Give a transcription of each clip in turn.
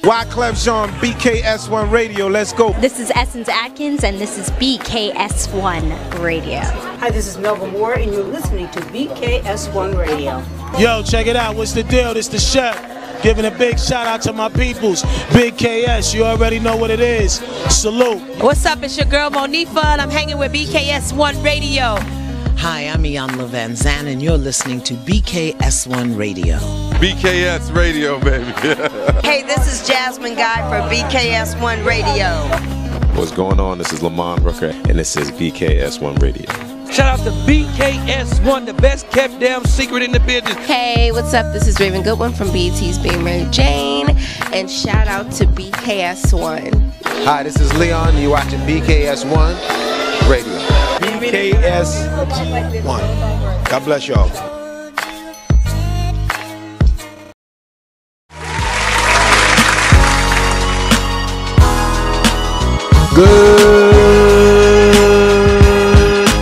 Wyclef Jean, BKS1 Radio. Let's go. This is Essence Atkins, and this is BKS1 Radio. Hi, this is Melba Moore, and you're listening to BKS1 Radio. Yo, check it out. What's the deal? This the chef. Giving a big shout out to my peoples. Big KS, you already know what it is. Salute. What's up? It's your girl Monifa, and I'm hanging with BKS1 Radio. Hi, I'm Iyanla Van Zandt, and you're listening to BKS1 Radio. BKS Radio, baby. Hey, this is Jasmine Guy for BKS1 Radio. What's going on? This is Lamont Rooker, and this is BKS1 Radio. Shout out to BKS1, the best kept damn secret in the business. Hey, what's up? This is Raven Goodwin from BET's Being Mary Jane, and shout out to BKS1. Hi, this is Leon, and you're watching BKS1 Radio. BKS1. God bless y'all. Good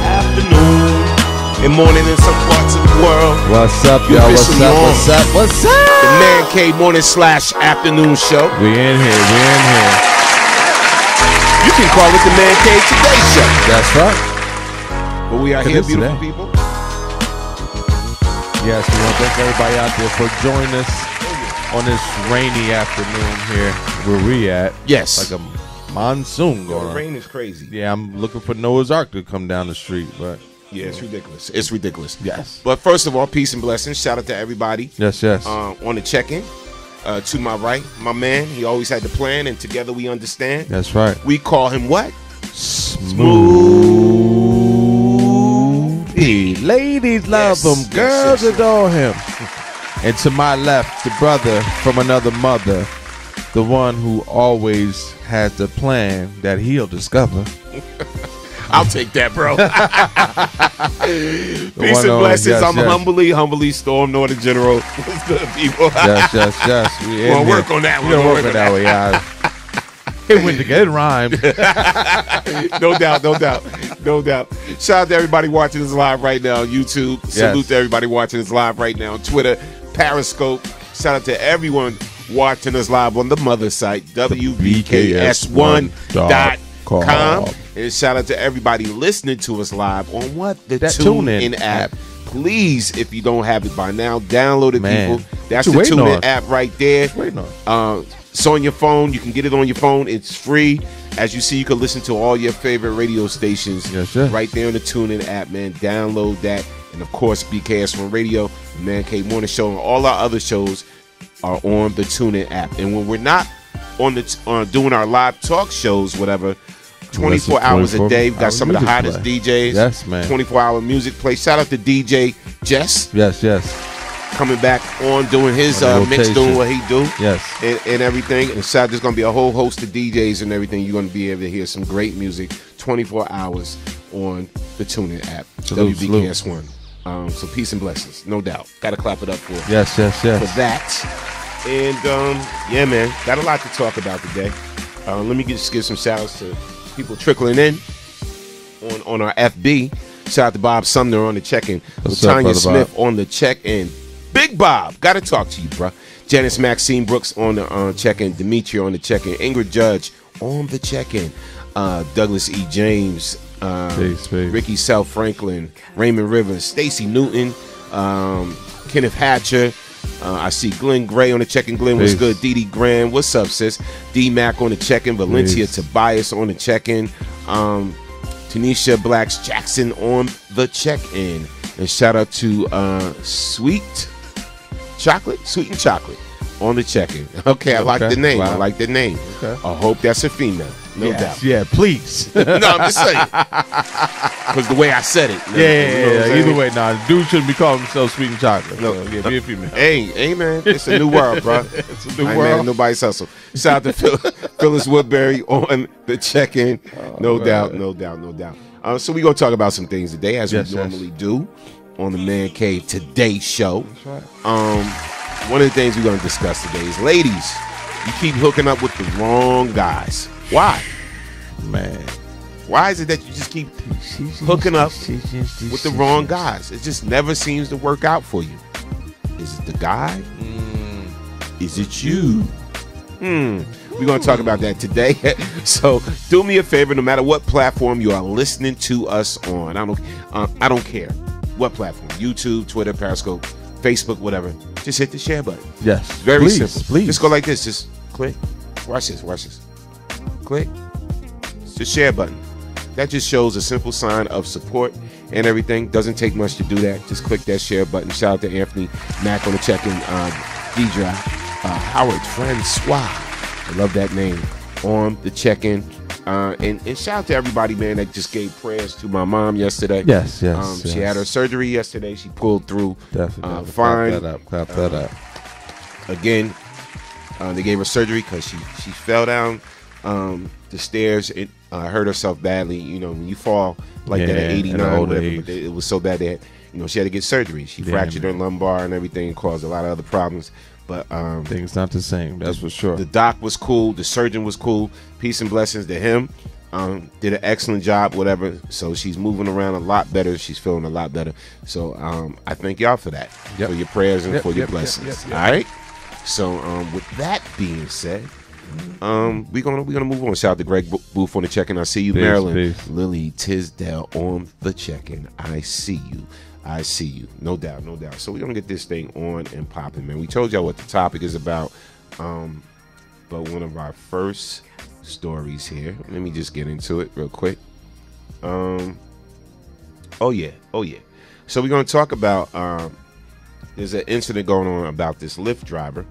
afternoon and morning in some parts of the world. What's up, y'all? What's up? What's up? What's up? The Man Cave Morning / Afternoon Show. We in here. We in here. You can call it the Man Cave Today Show. That's right. But we are here, beautiful today. people. Yes, we want to thank everybody out there for joining us on this rainy afternoon here where we at. Yes. Like a monsoon going on. Rain is crazy. Yeah, I'm looking for Noah's Ark to come down the street, but yeah, it's ridiculous. It's ridiculous. Yes. But first of all, peace and blessings. Shout out to everybody. Yes, yes. On the check-in. To my right, my man. He always had the plan, and together we understand. That's right. We call him what? Smooth. Ladies love him. Girls adore him. And to my left, the brother from another mother, the one who always has the plan that he'll discover. I'll take that, bro. Peace and blessings. Yes, I'm yes. humbly Storm Northern General. What's good, people? Yes. We gonna work on that. We're gonna work on that one, yeah. It went together, it rhymed. No doubt. Shout out to everybody watching us live right now on YouTube. Yes. Salute to everybody watching us live right now on Twitter, Periscope. Shout out to everyone watching us live on the mother site, WBKS1.com. And shout out to everybody listening to us live on what? The TuneIn app. Please, if you don't have it by now, download it, people. That's the TuneIn app right there. It's on your phone. You can get it on your phone. It's free. As you see, you can listen to all your favorite radio stations right there on the TuneIn app, man. Download that. And, of course, BKS1 Radio, the Man Cave Morning Show, and all our other shows are on the TuneIn app. And when we're not on doing our live talk shows, whatever, 24 hours a day. We've got some of the hottest DJs. Yes, man. 24-hour music play. Shout out to DJ Jess. Yes. Coming back on doing his mix, doing what he do. Yes. And everything. And shout, there's going to be a whole host of DJs and everything. You're going to be able to hear some great music 24 hours on the TuneIn app. WBKS1. So peace and blessings. No doubt. Got to clap it up for Yes. For that. And, yeah, man. Got a lot to talk about today. Let me just give some shout-outs to people trickling in on our FB. Shout out to Bob Sumner on the check-in. Latanya Smith on the check-in. Big Bob, gotta talk to you, bro. Janice Maxine Brooks on the check-in. Dimitri on the check-in. Ingrid Judge on the check-in. Douglas E. James. Ricky South Franklin. Raymond Rivers. Stacy Newton. Kenneth Hatcher. I see Glenn Gray on the check-in. Glenn, what's good? Dee Dee Graham, what's up, sis? D Mac on the check-in. Valencia Tobias on the check-in. Tanisha Blacks Jackson on the check-in. And shout out to Sweet and Chocolate on the check-in. Okay, I like the name. Wow. I like the name. Okay. I hope that's a female. No doubt. Yeah, please. No, I'm just saying. Because the way I said it. Yeah. Either way, dude shouldn't be calling himself Sweet and Chocolate. No, so, yeah, be a female. Hey, man. It's a new world, bro. It's a new world. Man, nobody's hustle. Shout out to Phyllis Woodbury on the check-in. No doubt. So we're going to talk about some things today, as we normally do on the Man Cave Today show. That's right. One of the things we're going to discuss today is, ladies, you keep hooking up with the wrong guys. Why? Man. Why is it that you just keep hooking up with the wrong guys? It just never seems to work out for you. Is it the guy? Is it you? We're going to talk about that today. So do me a favor, no matter what platform you are listening to us on. I don't care what platform. YouTube, Twitter, Periscope, Facebook, whatever. Just hit the share button. Yes. Very please, simple. Please. Just go like this. Just click. Watch this. Click. It's the share button. That just shows a simple sign of support and everything. Doesn't take much to do that. Just click that share button. Shout out to Anthony Mack on the check-in. Deidre, Howard Francois. I love that name. On the check-in. And shout out to everybody, man, that just gave prayers to my mom yesterday. Yes. She had her surgery yesterday. She pulled through. Definitely. Fine. Clap that up. Again, they gave her surgery because she fell down the stairs and hurt herself badly. You know, when you fall like that at 89 or whatever, but it was so bad that she had to get surgery. She fractured her lumbar and everything, and caused a lot of other problems. But things not the same, that's for sure. The doc was cool, the surgeon was cool. Peace and blessings to him. Did an excellent job, whatever. So she's moving around a lot better. She's feeling a lot better. So I thank y'all for that, for your prayers and for your blessings. All right. So with that being said, we're gonna move on. Shout out to Greg Booth on the check-in. I see you, Maryland. Peace. Lily Tisdale on the check-in. I see you. No doubt. So we're gonna get this thing on and popping, man. We told y'all what the topic is about. But one of our first stories here. Let me just get into it real quick. Oh yeah. So we're gonna talk about there's an incident going on about this Lyft driver.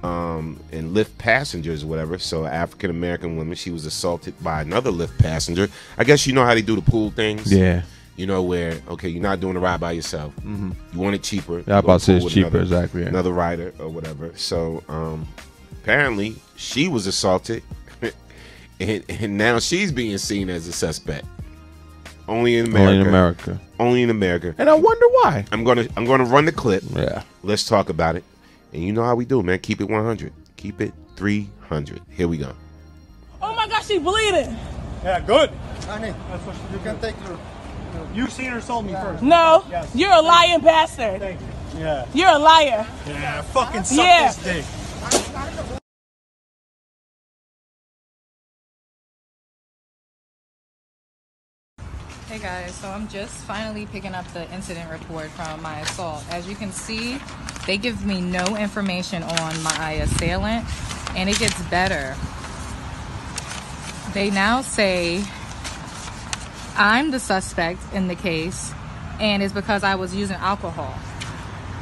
And Lyft passengers, whatever. So African American woman, she was assaulted by another Lyft passenger. I guess you know how they do the pool things. Yeah. You know where you're not doing a ride by yourself. Mm-hmm. You want it cheaper. Yeah, I'm about to say it's cheaper, exactly. Yeah. Another rider or whatever. So apparently she was assaulted, and now she's being seen as a suspect. Only in America. And I wonder why. I'm gonna run the clip. Yeah. Let's talk about it. And you know how we do, man. Keep it 100. Keep it 300. Here we go. Oh my gosh, she's bleeding. Yeah, good. Honey, you can take your. You seen her assault me first. No, yes. You're a lying bastard. Thank you. Yeah. You're a liar. Yeah, fucking suck this dick. Hey guys, so I'm just finally picking up the incident report from my assault. As you can see, they give me no information on my assailant, and it gets better. They now say I'm the suspect in the case, and it's because I was using alcohol.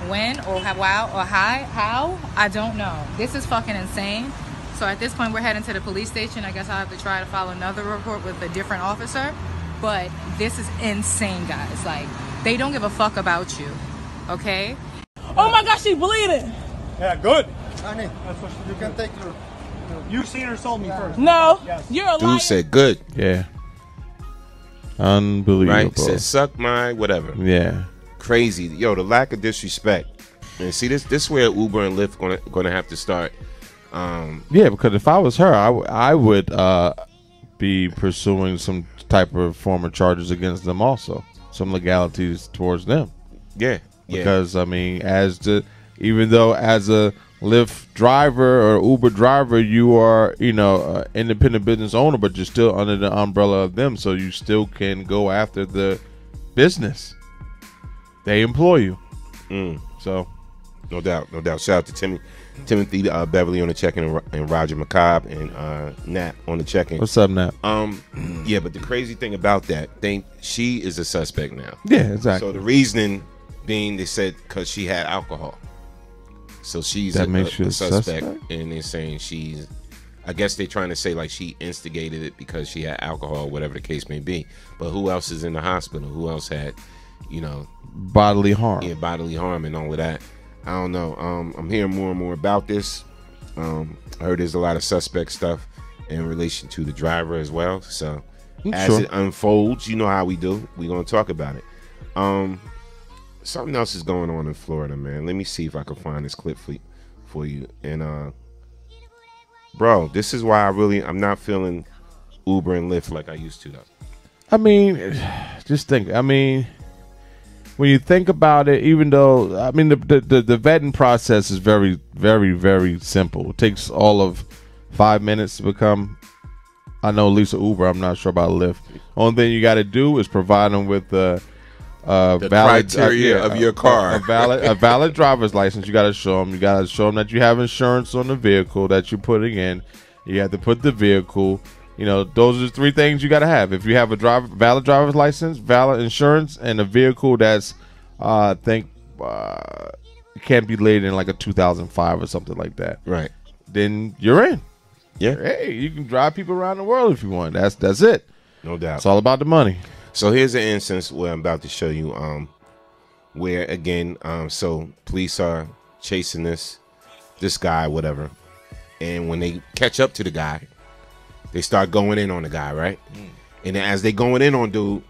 When or how, I don't know. This is fucking insane. So at this point, we're heading to the police station. I guess I'll have to try to file another report with a different officer. But this is insane, guys. Like, they don't give a fuck about you, okay? Oh my gosh, she's bleeding. Yeah, good. Honey, you can take your. You seen her assault me first. No, yes. You're a liar. Dude said good. Yeah. Unbelievable. Right? Said suck my whatever. Yeah. Crazy. Yo, the lack of disrespect. And see, this is where Uber and Lyft gonna have to start. Yeah, because if I was her, I would be pursuing some type of form of charges against them also. Some legalities towards them. Yeah. Because, I mean, even though as a Lyft driver or Uber driver, you are, independent business owner, but you're still under the umbrella of them, so you still can go after the business. They employ you. So, no doubt. Shout out to Timothy Beverly on the check-in and Roger McCobb and Nat on the check-in. What's up, Nat? Yeah, but the crazy thing about that, she is a suspect now. Yeah, exactly. So the reasoning being, they said because she had alcohol. So she's a suspect, and they're saying I guess they're trying to say like she instigated it because she had alcohol, whatever the case may be. But who else is in the hospital? Who else had, bodily harm? Yeah, bodily harm and all of that. I don't know. I'm hearing more and more about this. I heard there's a lot of suspect stuff in relation to the driver as well. So as it unfolds, you know how we do. We're going to talk about it. Something else is going on in Florida, man. Let me see if I can find this clip for you. And, bro, this is why I'm not feeling Uber and Lyft like I used to, though. I mean, just think. I mean, when you think about it, even though I mean the vetting process is very, very, very simple. It takes all of 5 minutes to become. I know Lisa Uber. I'm not sure about Lyft. Only thing you got to do is provide them with the valid criteria of your car, a valid driver's license. You got to show them. You got to show them that you have insurance on the vehicle that you're putting in. You have to put the vehicle. You know, those are the 3 things you got to have. If you have a valid driver's license, valid insurance, and a vehicle that's, I think, it can't be laid in like a 2005 or something like that. Right. Then you're in. Yeah. Hey, you can drive people around the world if you want. That's it. No doubt. It's all about the money. So here's an instance where I'm about to show you, where again, so police are chasing this guy, whatever, and when they catch up to the guy, they start going in on the guy, right? And then as they going in on dude,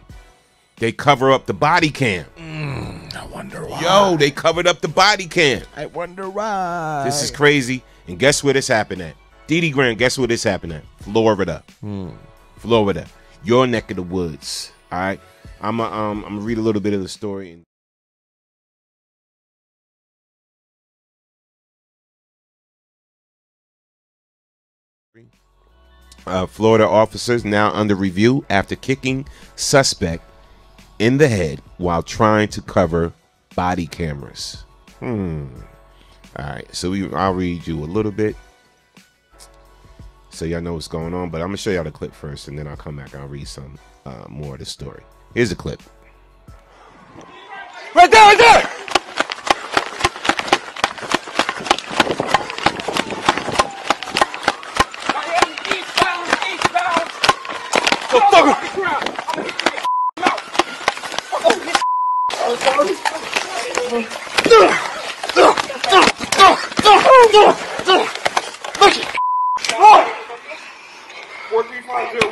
they cover up the body cam. I wonder why. Yo, they covered up the body cam. I wonder why. This is crazy. And guess where this happened at? Dee Graham, guess where this happened at? Florida. Florida. Your neck of the woods. All right. I'm gonna read a little bit of the story. Florida officers now under review after kicking suspect in the head while trying to cover body cameras. All right, so I'll read you a little bit so y'all know what's going on, but I'm gonna show y'all the clip first, and then I'll come back and I'll read some more of the story. Here's the clip. Right there, right there!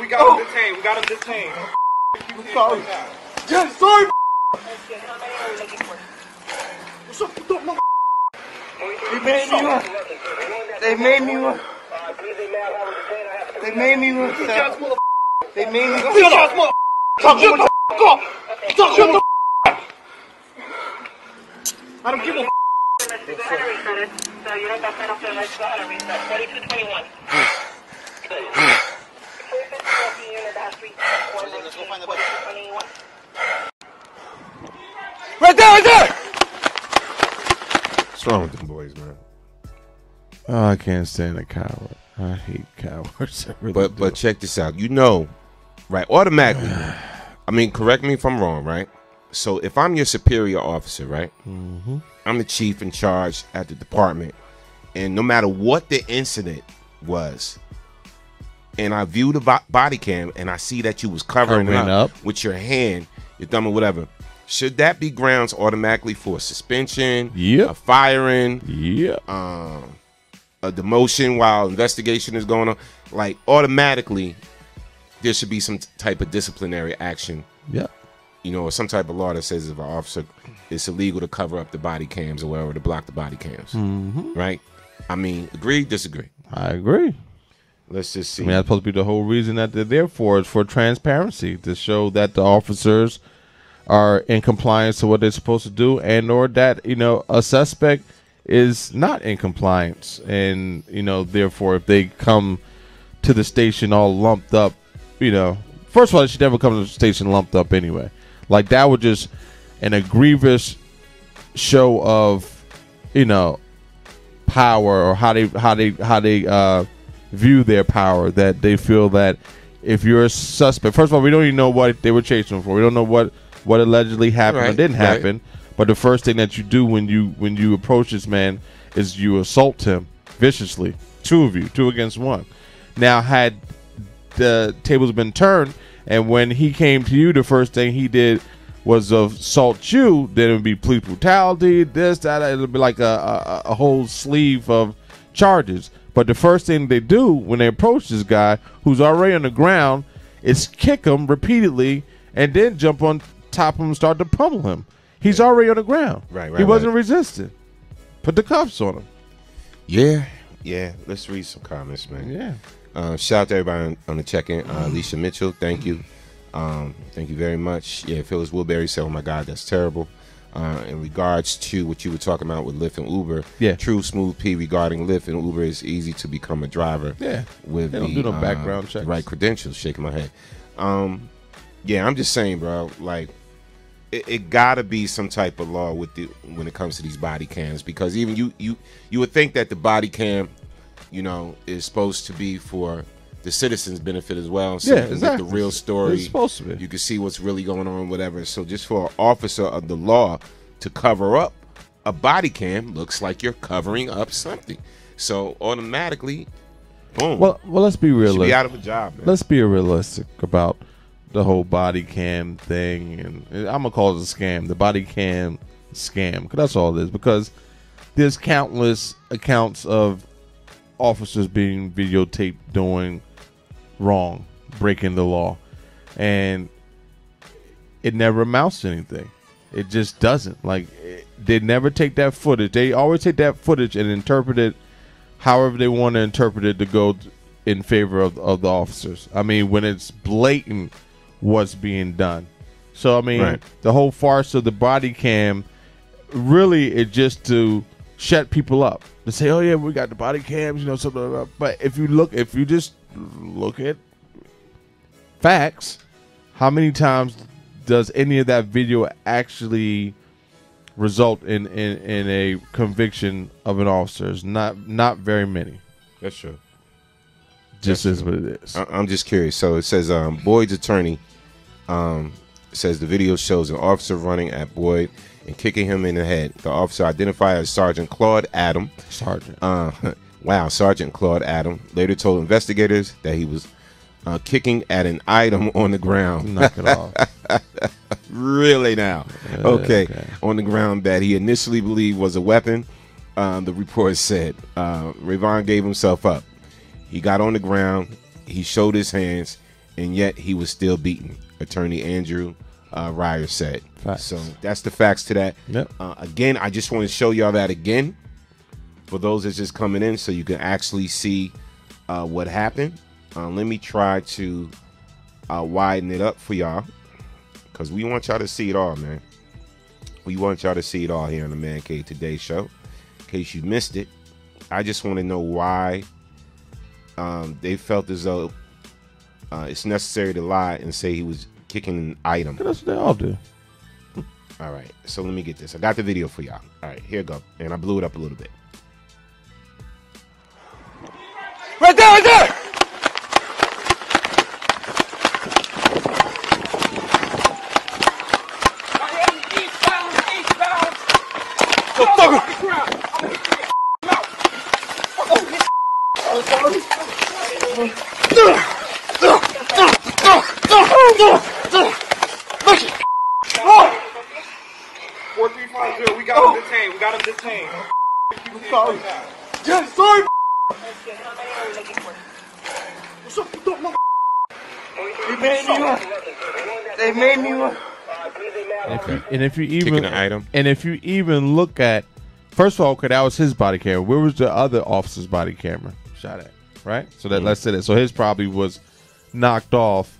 We got him detained. We got him detained. I'm sorry. Yeah, sorry. What's up? They made me look. They made me look. They made me look. They made me look. Shut up. Shut the fuck up. Shut the fuck. I don't give a Right there, right there! What's wrong with them boys, man? Oh, I can't stand a coward. I hate cowards. But check this out. You know, right? Automatically. I mean, correct me if I'm wrong, right? So if I'm your superior officer, right? I'm the chief in charge at the department, and no matter what the incident was, and I view the body cam and I see that you was covering up with your hand, your thumb or whatever, should that be grounds automatically for suspension, a firing, a demotion while investigation is going on? Like, automatically, there should be some type of disciplinary action. Yeah. You know, or some type of law that says if an officer, it's illegal to cover up the body cams or whatever, to block the body cams. Right? I mean, agree, disagree? I agree. Let's just see. I mean, that's supposed to be the whole reason that they're there for, is for transparency, to show that the officers are in compliance to what they're supposed to do, and or that, you know, a suspect is not in compliance, and, you know, therefore if they come to the station all lumped up, you know, first of all, they should never come to the station lumped up anyway. Like, that would just an egregious show of, you know, power, or how they view their power, that they feel that if you're a suspect, first of all, we don't even know what they were chasing for. We don't know what allegedly happened or didn't happen. But the first thing that you do when you approach this man is you assault him viciously. 2 of you, 2 against 1. Now, had the tables been turned, and when he came to you, the first thing he did was assault you, then it would be police brutality, this, that. It would be like a whole sleeve of charges. But the first thing they do when they approach this guy who's already on the ground is kick him repeatedly and then jump on top of him and start to pummel him. He's already on the ground. He wasn't resisting. Put the cuffs on him. Yeah. Let's read some comments, man. Yeah. Shout out to everybody on the check-in. Alicia Mitchell, thank you. Thank you very much. Yeah, Phyllis Woodbury said, oh my God, that's terrible. in regards to what you were talking about with Lyft and Uber. Yeah. True Smooth P regarding Lyft and Uber is easy to become a driver. Yeah. With they don't do no background checks. Right credentials. Shaking my head. Yeah, I'm just saying, bro. Like, it gotta be some type of law with when it comes to these body cams, because even you would think that the body cam, you know, is supposed to be for the citizens' benefit as well. So yeah, you can exactly. get the real story. It's supposed to be. You can see what's really going on, whatever. So just for an officer of the law to cover up a body cam looks like you're covering up something. So automatically, boom. Well, let's be realistic. Should be out of a job, man. Let's be realistic about the whole body cam thing, and I'm gonna call it a scam. The body cam scam, because that's all it is. Because there's countless accounts of officers being videotaped doing wrong, breaking the law, and it never amounts to anything. It just doesn't. Like, they never take that footage. They always take that footage and interpret it however they want to interpret it to go in favor of the officers. I mean, when it's blatant what's being done. So I mean, right. The whole farce of the body cam really is just to shut people up, to say, oh yeah, we got the body cams, you know, something. But if you just look at facts, how many times does any of that video actually result in a conviction of an officer? Not very many. That's true. Just is what it is. I'm just curious. So it says Boyd's attorney says the video shows an officer running at Boyd and kicking him in the head. The officer, identified as Sergeant Claude Adam. Sergeant Claude Adam later told investigators that he was kicking at an item on the ground. Knock it off. Really now? Okay. On the ground that he initially believed was a weapon. The report said Rayvon gave himself up. He got on the ground, he showed his hands, and yet he was still beaten, Attorney Andrew Ryer said. Facts. So that's the facts to that. Yep. Again, I just want to show y'all that again for those that's just coming in so you can actually see what happened. Let me try to widen it up for y'all, because we want y'all to see it all, man. We want y'all to see it all here on the Man Cave Today show. In case you missed it, I just want to know why they felt as though it's necessary to lie and say he was kicking an item. That's what they all do. All right, so let me get this. I got the video for y'all. All right, here you go. And I blew it up a little bit. Right there, right there! We got him detained. We got him detained. I'm sorry. Yeah, sorry. What's up? They made me one. They made me one. Okay. And if you Kicking even an item. and if you even look at, first of all, okay, that was his body camera. Where was the other officer's body camera shot at? Right. So that let's say that. So his probably was knocked off.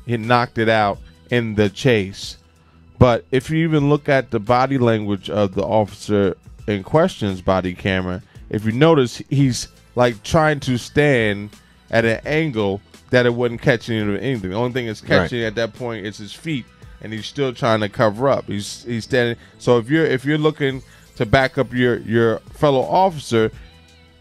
He knocked it out in the chase. But if you even look at the body language of the officer in question's body camera, if you notice, he's like trying to stand at an angle that it wouldn't catch anything. The only thing it's catching at that point is his feet, and he's still trying to cover up. He's standing. So if you're looking to back up your fellow officer,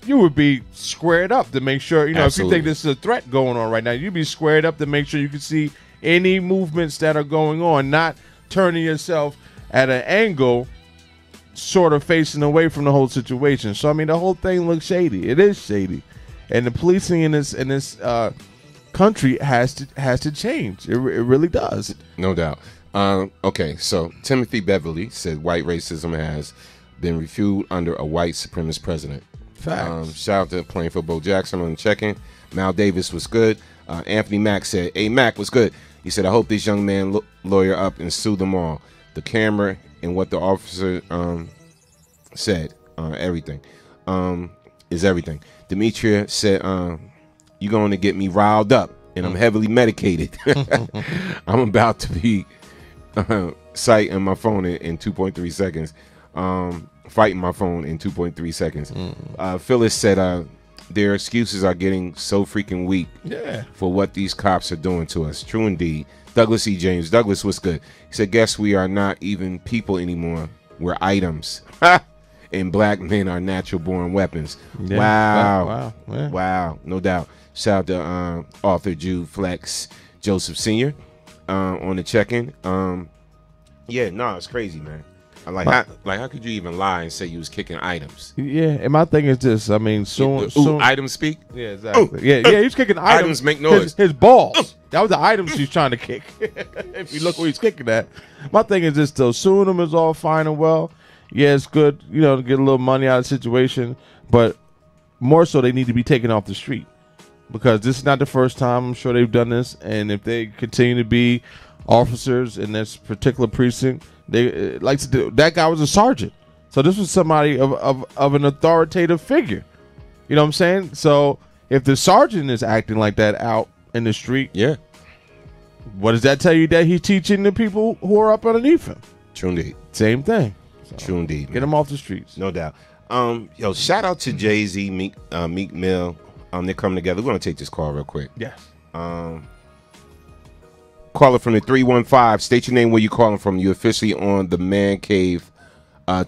you would be squared up to make sure, you know, Absolutely. if you think this is a threat going on right now, you'd be squared up to make sure you can see any movements that are going on, not turning yourself at an angle sort of facing away from the whole situation. So I mean, the whole thing looks shady. It is shady, and the policing in this country has to change. It really does. No doubt. Okay, so Timothy Beverly said white racism has been refueled under a white supremacist president. Facts. Shout out to Plainfield Bo Jackson on the check-in. Mal Davis was good. Anthony Mack said, "Hey Mack was good." He said, "I hope this young man lawyer up and sue them all. The camera and what the officer said, everything is everything." Demetria said, "You're going to get me riled up, and I'm heavily medicated. I'm about to be citing my phone in 2.3 seconds. Fighting my phone in 2.3 seconds. Phyllis said their excuses are getting so freaking weak for what these cops are doing to us. True indeed. Douglas E. James. Douglas, what's good? He said, guess we are not even people anymore. We're items. And black men are natural-born weapons. Yeah. Wow. Yeah. Wow. No doubt. Shout out to Arthur Jude Flex Joseph Sr. On the check-in. Yeah, no, it's crazy, man. How could you even lie and say you was kicking items? Yeah, and my thing is this. I mean, soon items speak. Yeah, exactly. Yeah, he's kicking items. Items make noise. His balls. That was the items he's trying to kick. If you look where he's kicking at. My thing is this, though. Suing him is all fine and well. Yeah, it's good, to get a little money out of the situation, but more so they need to be taken off the street because this is not the first time. I'm sure they've done this, and if they continue to be officers in this particular precinct, they like to do. That guy was a sergeant, so this was somebody of an authoritative figure. You know what I'm saying? So if the sergeant is acting like that out in the street, what does that tell you that he's teaching the people who are up underneath him? True indeed. Same thing. So, true indeed. Get him off the streets. No doubt. Yo, shout out to Jay-Z, Meek Mill. They're coming together. We're going to take this call real quick. Yes. Caller from the 315. State your name, where you calling from. You officially on the Man Cave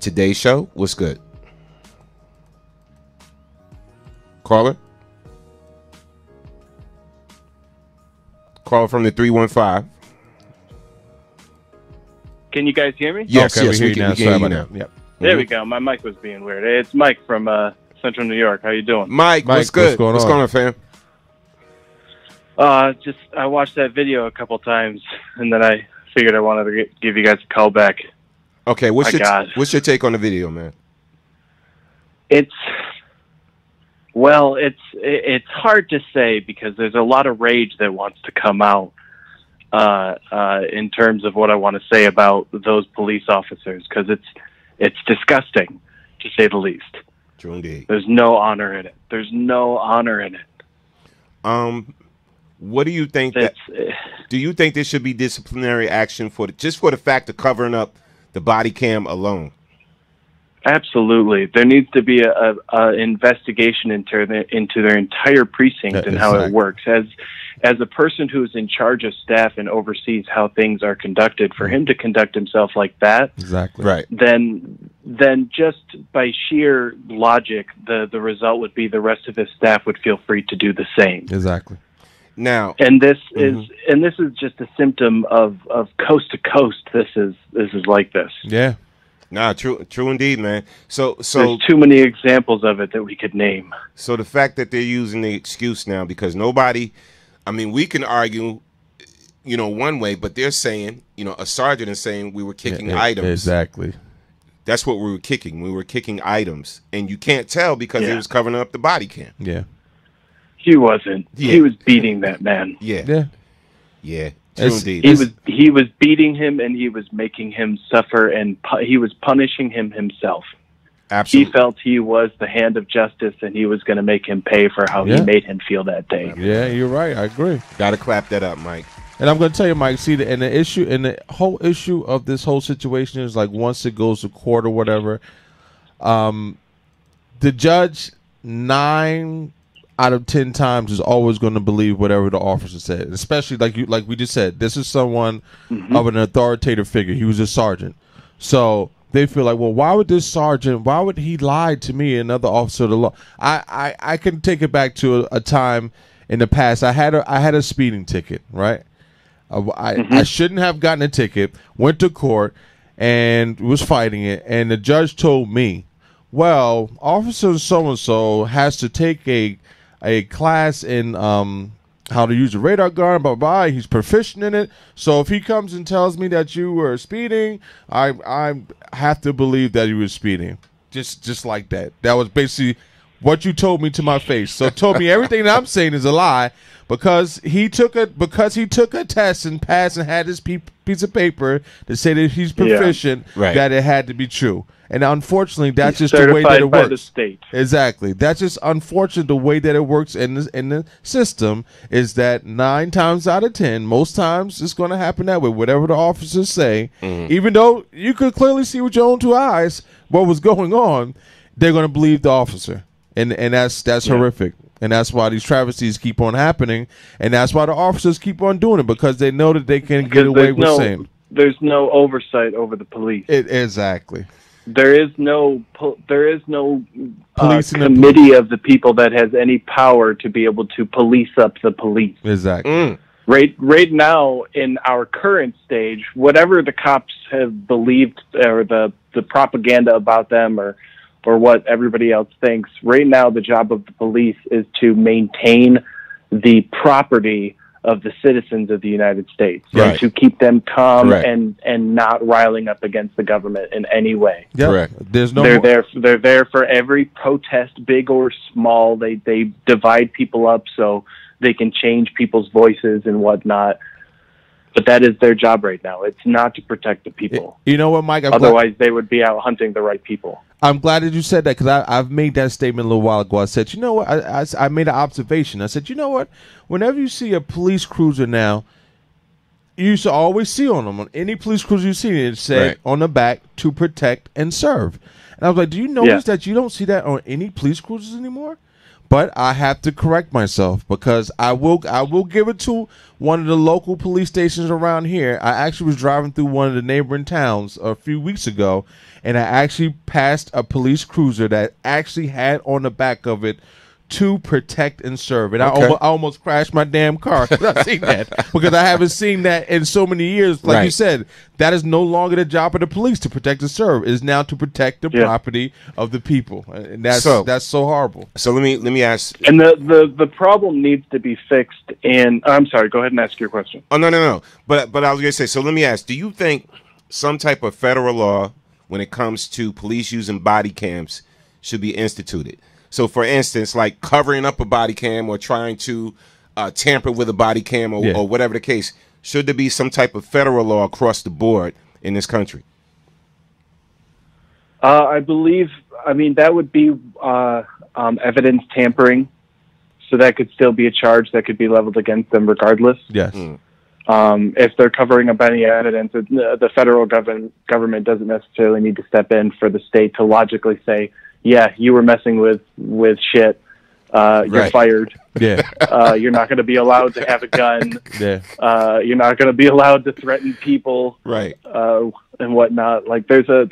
Today Show. What's good? Caller? Caller from the 315. Can you guys hear me? Yes, okay, yes, we can hear you now. Yep. There we go. My mic was being weird. It's Mike from Central New York. How you doing? Mike, what's good? What's going on, fam? I watched that video a couple times, and then I figured I wanted to give you guys a call back. Okay, what's your take on the video, man? It's hard to say because there's a lot of rage that wants to come out in terms of what I want to say about those police officers, because it's disgusting, to say the least. True indeed. There's no honor in it. There's no honor in it. What do you think? Do you think there should be disciplinary action just for the fact of covering up the body cam alone? Absolutely. There needs to be a investigation into their entire precinct and how it works. As a person who is in charge of staff and oversees how things are conducted, for him to conduct himself like that, exactly right, then just by sheer logic, the result would be the rest of his staff would feel free to do the same. Exactly. Now, and this is just a symptom of coast to coast. This is like this. Yeah. Nah, true indeed, man. So there's too many examples of it that we could name. So the fact that they're using the excuse now because nobody, I mean, we can argue, one way, but they're saying, a sergeant is saying we were kicking items. Exactly. That's what we were kicking. We were kicking items, and you can't tell because it was covering up the body cam. Yeah. He wasn't. Yeah. He was beating that man. Yeah. True indeed. He was beating him, and he was making him suffer, and he was punishing him himself. Absolutely. He felt he was the hand of justice, and he was going to make him pay for how he made him feel that day. Yeah, you're right. I agree. Got to clap that up, Mike. And I'm going to tell you, Mike, see, the whole issue of this whole situation is like once it goes to court or whatever, the judge 9 out of 10 times is always going to believe whatever the officer said, especially like we just said, this is someone of an authoritative figure. He was a sergeant. So they feel like, well, why would he lie to me, another officer of the law? I can take it back to a time in the past. I had a speeding ticket, right? I shouldn't have gotten a ticket, went to court and was fighting it. And the judge told me, well, officer so-and-so has to take a class in how to use a radar gun, blah, blah, blah. He's proficient in it. So if he comes and tells me that you were speeding, I have to believe that he was speeding. Just like that. That was basically what you told me to my face. So told me everything that I'm saying is a lie because he took a test and passed and had this piece of paper to say that he's proficient, that it had to be true. And unfortunately, that's just the way that it works. By the state. Exactly. That's just unfortunate the way that it works in the system is that 9 times out of 10, most times it's going to happen that way. Whatever the officers say, even though you could clearly see with your own 2 eyes what was going on, they're going to believe the officer. And that's horrific. And that's why these travesties keep on happening. And that's why the officers keep on doing it because they know that they can get away with saying. There's no oversight over the police. Exactly. There is no committee of the people that has any power to be able to police up the police. Exactly. Right now, in our current stage, whatever the cops have believed or the propaganda about them or what everybody else thinks, right now the job of the police is to maintain the property of the citizens of the United States, and to keep them calm and not riling up against the government in any way. Correct. They're there for every protest, big or small. They divide people up so they can change people's voices and whatnot. But that is their job right now. It's not to protect the people. You know what, Mike? Otherwise, they would be out hunting the right people. I'm glad that you said that because I've made that statement a little while ago. I said, you know what? I made an observation. I said, you know what? Whenever you see a police cruiser now, you used to always see on them, on any police cruiser you see, it said on the back, to protect and serve. And I was like, do you notice that you don't see that on any police cruisers anymore? But I have to correct myself because I will give it to one of the local police stations around here. I actually was driving through one of the neighboring towns a few weeks ago, and I actually passed a police cruiser that actually had on the back of it to protect and serve. And I almost crashed my damn car because I seen that because I haven't seen that in so many years. Like you said, that is no longer the job of the police to protect and serve. It is now to protect the property of the people, and that's so horrible. So let me ask. And the problem needs to be fixed. And I'm sorry. Go ahead and ask your question. Oh no. But I was gonna say. So let me ask. Do you think some type of federal law when it comes to police using body cams should be instituted? So, for instance, like covering up a body cam or trying to tamper with a body cam or whatever the case, should there be some type of federal law across the board in this country? I believe, that would be evidence tampering. So that could still be a charge that could be leveled against them regardless. Yes. If they're covering up any evidence, the federal government doesn't necessarily need to step in for the state to logically say, yeah, you were messing with shit. You're fired. Yeah. You're not going to be allowed to have a gun. Yeah. You're not going to be allowed to threaten people. Right. And whatnot. Like there's a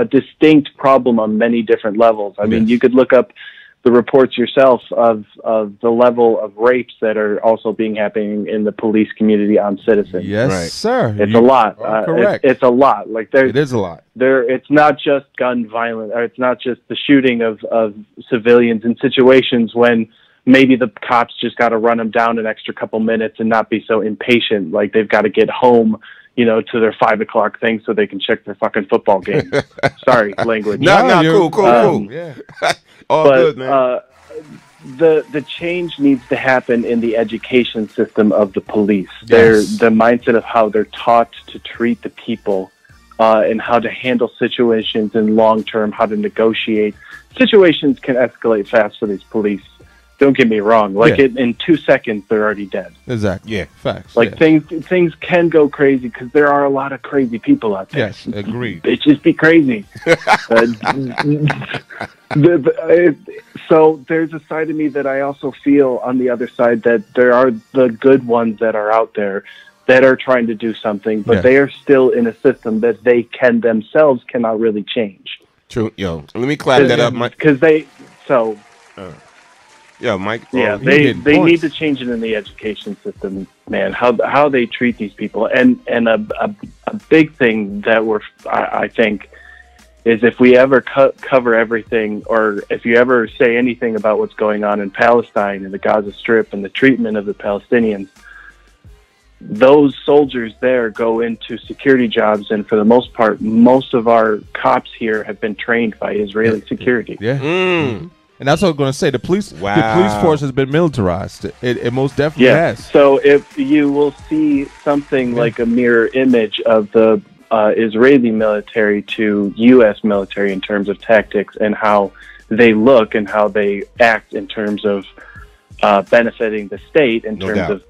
distinct problem on many different levels. I mean, you could look up the reports yourself of the level of rapes that are also happening in the police community on citizens. Yes, sir. It's a lot. Correct. It's a lot. Like it is a lot. It's not just gun violence, or it's not just the shooting of civilians in situations when maybe the cops just got to run them down an extra couple minutes and not be so impatient. Like they've got to get home, to their 5 o'clock thing so they can check their fucking football game. Sorry, language. No, cool. Yeah. All good, man. The change needs to happen in the education system of the police. The mindset of how they're taught to treat the people and how to handle situations in long term, how to negotiate. Situations can escalate fast for these police. Don't get me wrong. Like in 2 seconds, they're already dead. Exactly. Yeah. Facts. Like things can go crazy because there are a lot of crazy people out there. Yes, agreed. Bitches be crazy. So there's a side of me that I also feel on the other side that there are the good ones that are out there that are trying to do something, but they are still in a system that they themselves cannot really change. True. Yo, let me clap that up, Mike. Because Mike. Yeah, they need to change it in the education system, man. How they treat these people, and a big thing that I think is if we ever cover everything, or if you ever say anything about what's going on in Palestine and the Gaza Strip and the treatment of the Palestinians, those soldiers there go into security jobs, and for the most part, most of our cops here have been trained by Israeli security. Yeah. And that's what I'm going to say. The police force has been militarized. It most definitely has. So if you will see something like a mirror image of the Israeli military to U.S. military in terms of tactics and how they look and how they act in terms of benefiting the state, in terms of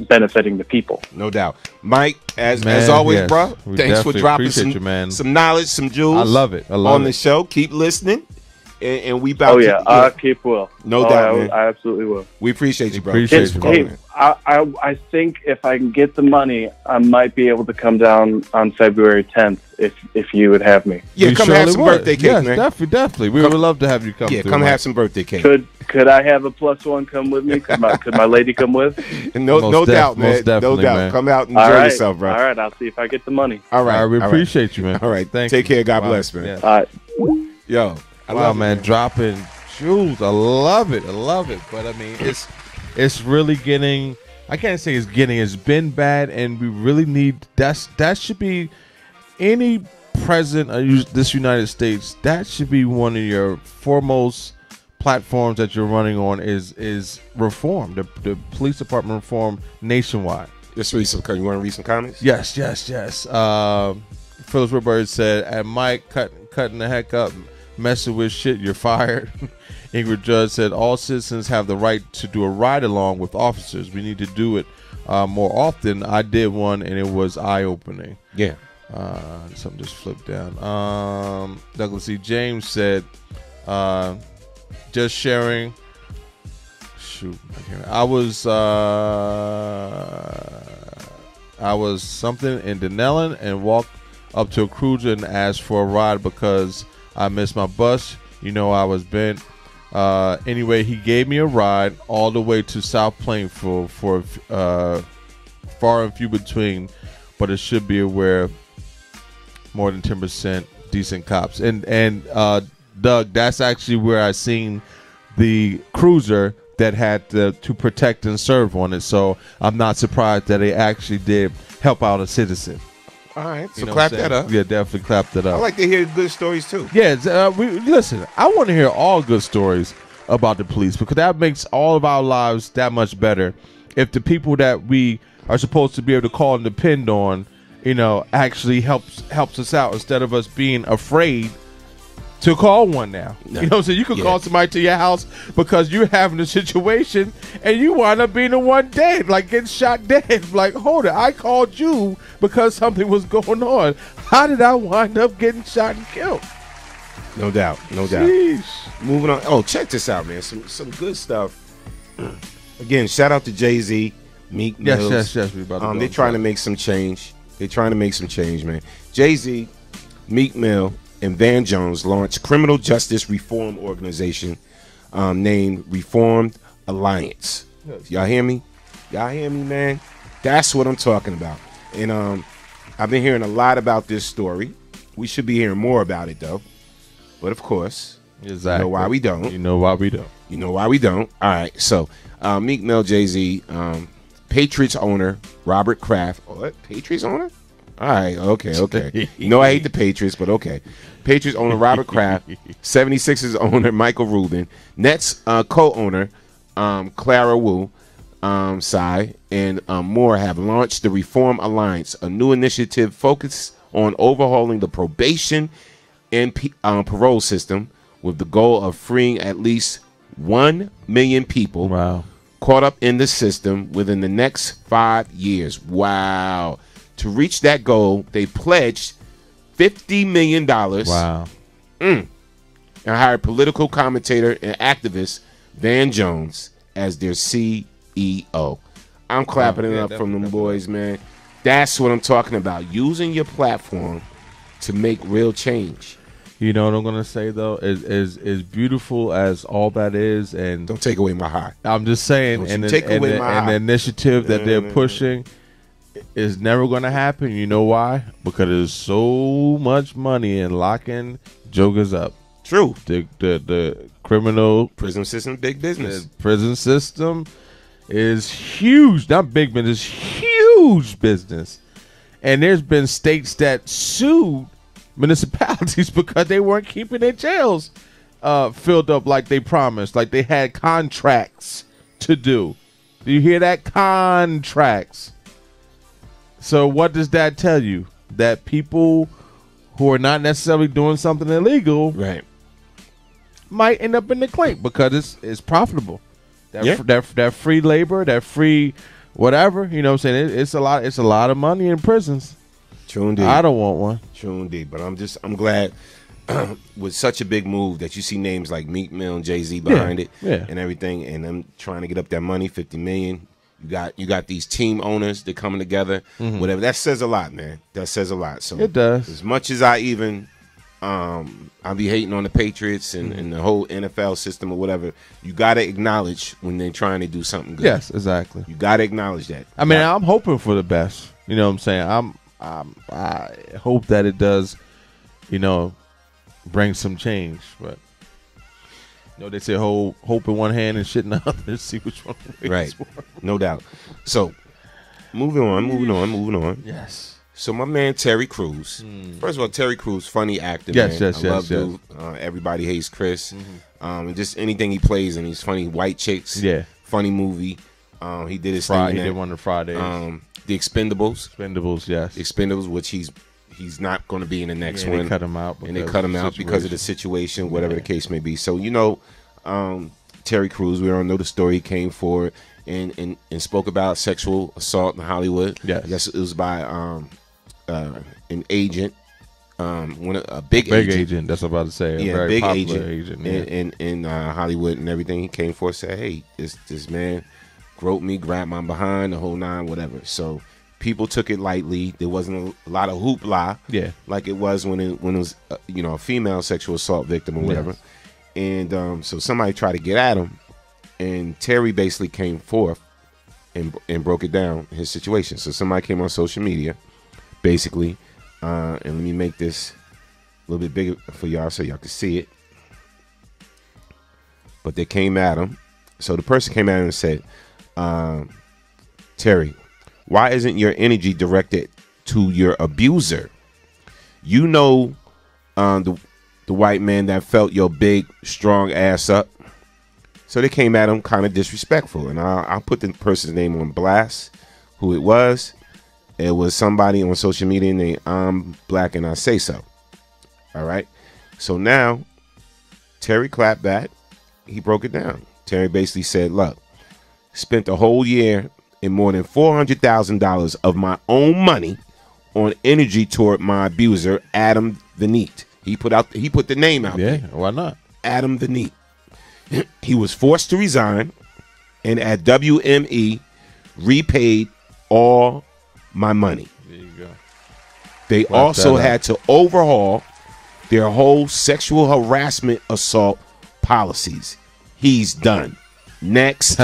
benefiting the people. No doubt. Mike, as always, bro, thanks for dropping some knowledge, some jewels. I love it. On the show. Keep listening. And we about I keep will. No doubt, man. I absolutely will. We appreciate you, bro. Hey, I think if I can get the money, I might be able to come down on February 10th if you would have me. Yeah, come have some birthday cake, man. Definitely. We would love to have you come. Yeah, come have some birthday cake. Could I have a +1 come with me? Could my lady come with? No doubt, man. No doubt. Man. Come out and enjoy yourself, bro. All right, I'll see if I get the money. All right. We appreciate you, man. All right, thank you. Take care. God wow. bless, man. Yeah. All right. Yo. Wow, man, dropping jewels. I love it. But I mean, it's really getting. I can't say it's been bad, and we really need that should be any president of this United States. That should be one of your foremost platforms that you're running on is reform. The police department reform nationwide. Just read some. You want to read some comments? Yes. Phyllis Woodbury said, "And Mike cutting the heck up." Messing with shit, you're fired. Ingrid Judge said, all citizens have the right to do a ride-along with officers. We need to do it more often. I did one, and it was eye-opening. Yeah. Something just flipped down. Douglas E. James said, just sharing. Shoot. I was something in Denellen and walked up to a cruiser and asked for a ride because I missed my bus. You know, I was bent. Anyway, he gave me a ride all the way to South Plainfield for far and few between, but it should be aware more than 10% decent cops. And Doug, that's actually where I seen the cruiser that had to protect and serve on it. So I'm not surprised that they actually did help out a citizen. All right, so clap that up. Yeah, definitely clap that up. I like to hear good stories too. Yeah, listen. I want to hear all good stories about the police because that makes all of our lives that much better. If the people that we are supposed to be able to call and depend on, actually helps us out instead of us being afraid to call one now. You know what I'm saying? You could call somebody to your house because you're having a situation and you wind up being the one dead, like getting shot dead. Like, hold it, I called you because something was going on. How did I wind up getting shot and killed? No doubt. Jeez. Moving on. Oh, check this out, man. Some good stuff. Again, shout out to Jay-Z, Meek Mills. Yes. They're trying to make some change. Man. Jay-Z, Meek Mill, and Van Jones launched criminal justice reform organization named Reformed Alliance. Y'all hear me? Man? That's what I'm talking about. And I've been hearing a lot about this story. We should be hearing more about it, though. But, of course, exactly. You know why we don't. You know why we don't. All right, so Meek Mill, Jay-Z, Patriots owner Robert Kraft. What? Patriots owner? All right, okay. I hate the Patriots, but okay. Patriots owner Robert Kraft, 76ers owner Michael Rubin, Nets co-owner Clara Wu, Tsai, and more have launched the Reform Alliance, a new initiative focused on overhauling the probation and parole system with the goal of freeing at least 1 million people caught up in the system within the next 5 years. Wow. To reach that goal, they pledged $50 million. Wow. And hired political commentator and activist Van Jones as their CEO. I'm clapping it up from them boys, man. That's what I'm talking about. Using your platform to make real change. You know what I'm gonna say though, is beautiful as all that is, and don't take away my high. I'm just saying, and the initiative that they're pushing is never gonna happen. You know why? Because there's so much money in locking jokers up. True. The criminal prison system, big business. The prison system is huge. Not big business, huge business. And there's been states that sued municipalities because they weren't keeping their jails filled up like they promised, like they had contracts to do. Do you hear that? Contracts. So what does that tell you? That people who are not necessarily doing something illegal, right, might end up in the clink because it's profitable. That free labor, that free whatever, you know what I'm saying? It's a lot of money in prisons. True indeed. I don't want one. True indeed. But I'm glad with such a big move that you see names like Meek Mill and Jay-Z behind it and everything, and them trying to get up that money, $50 million. You got these team owners that coming together, whatever. That says a lot, man. That says a lot. So it does. As much as I even I'll be hating on the Patriots and the whole NFL system or whatever, you got to acknowledge when they're trying to do something good. Yes, exactly. You got to acknowledge that. I mean, I'm hoping for the best. You know what I'm saying? I hope that it does, you know, bring some change. But you know, they say hold hope in one hand and shit in the other. See which one. Right. No doubt. So moving on. Yes. So my man Terry Crews. First of all, Terry Crews, funny actor. Yes, man. yes, I love yes. dude. Everybody hates Chris. And just anything he plays in, he's funny. White Chicks. Yeah. Funny movie. He did his Friday. thing. He did one of Fridays. The Expendables. Yes. Expendables, which he's not going to be in the next one. They cut him out. And they cut him out because of the situation, whatever the case may be. So you know, Terry Crews, we all know the story. He came forward and spoke about sexual assault in Hollywood. Yes. I guess it was by an agent, a big agent. That's what I'm about to say. A very big popular agent agent in Hollywood and everything. He came forward and said, "Hey, this man groped me, grabbed my behind, the whole nine, whatever." So people took it lightly. There wasn't a lot of hoopla, like it was when it was a female sexual assault victim or whatever. And so somebody tried to get at him, and Terry basically came forth and broke it down, his situation. So somebody came on social media, basically, and let me make this a little bit bigger for y'all so y'all can see it. But they came at him. So the person came at him and said, Terry, why isn't your energy directed to your abuser? You know the white man that felt your big, strong ass up. So they came at him kind of disrespectful. And I'll put the person's name on blast, who it was. It was somebody on social media named I'm Black and I Say So. All right. So now Terry clapped back. He broke it down. Terry basically said, look, spent a whole year and more than $400,000 of my own money on energy toward my abuser, Adam the Neat. He put the name out there. Yeah, why not? Adam the Neat. He was forced to resign, and at WME repaid all my money. There you go. They also had to overhaul their whole sexual harassment assault policies. He's done. Next.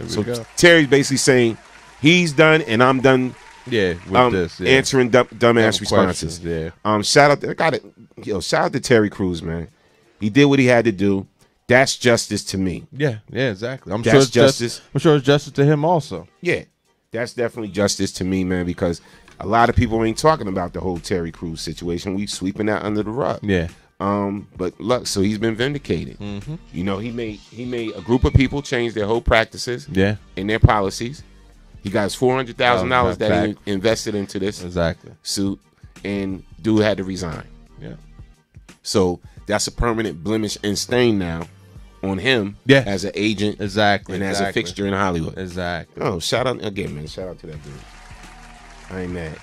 So Terry's basically saying he's done and I'm done. Yeah, with this, answering dumbass responses. Yeah. Shout out. I got it. Shout out to Terry Crews, man. He did what he had to do. That's justice to me. Yeah, exactly. I'm sure it's justice. I'm sure it's justice to him also. Yeah, that's definitely justice to me, man. Because a lot of people ain't talking about the whole Terry Crews situation. We sweeping that under the rug. Yeah. But look, so he's been vindicated. You know, he made a group of people change their whole practices. Yeah. And their policies. He got his $400,000 that he invested into this suit, and dude had to resign. Yeah. So that's a permanent blemish and stain now on him as an agent and as a fixture in Hollywood. Exactly. Oh, shout out again, man. Shout out to that dude. I ain't mad.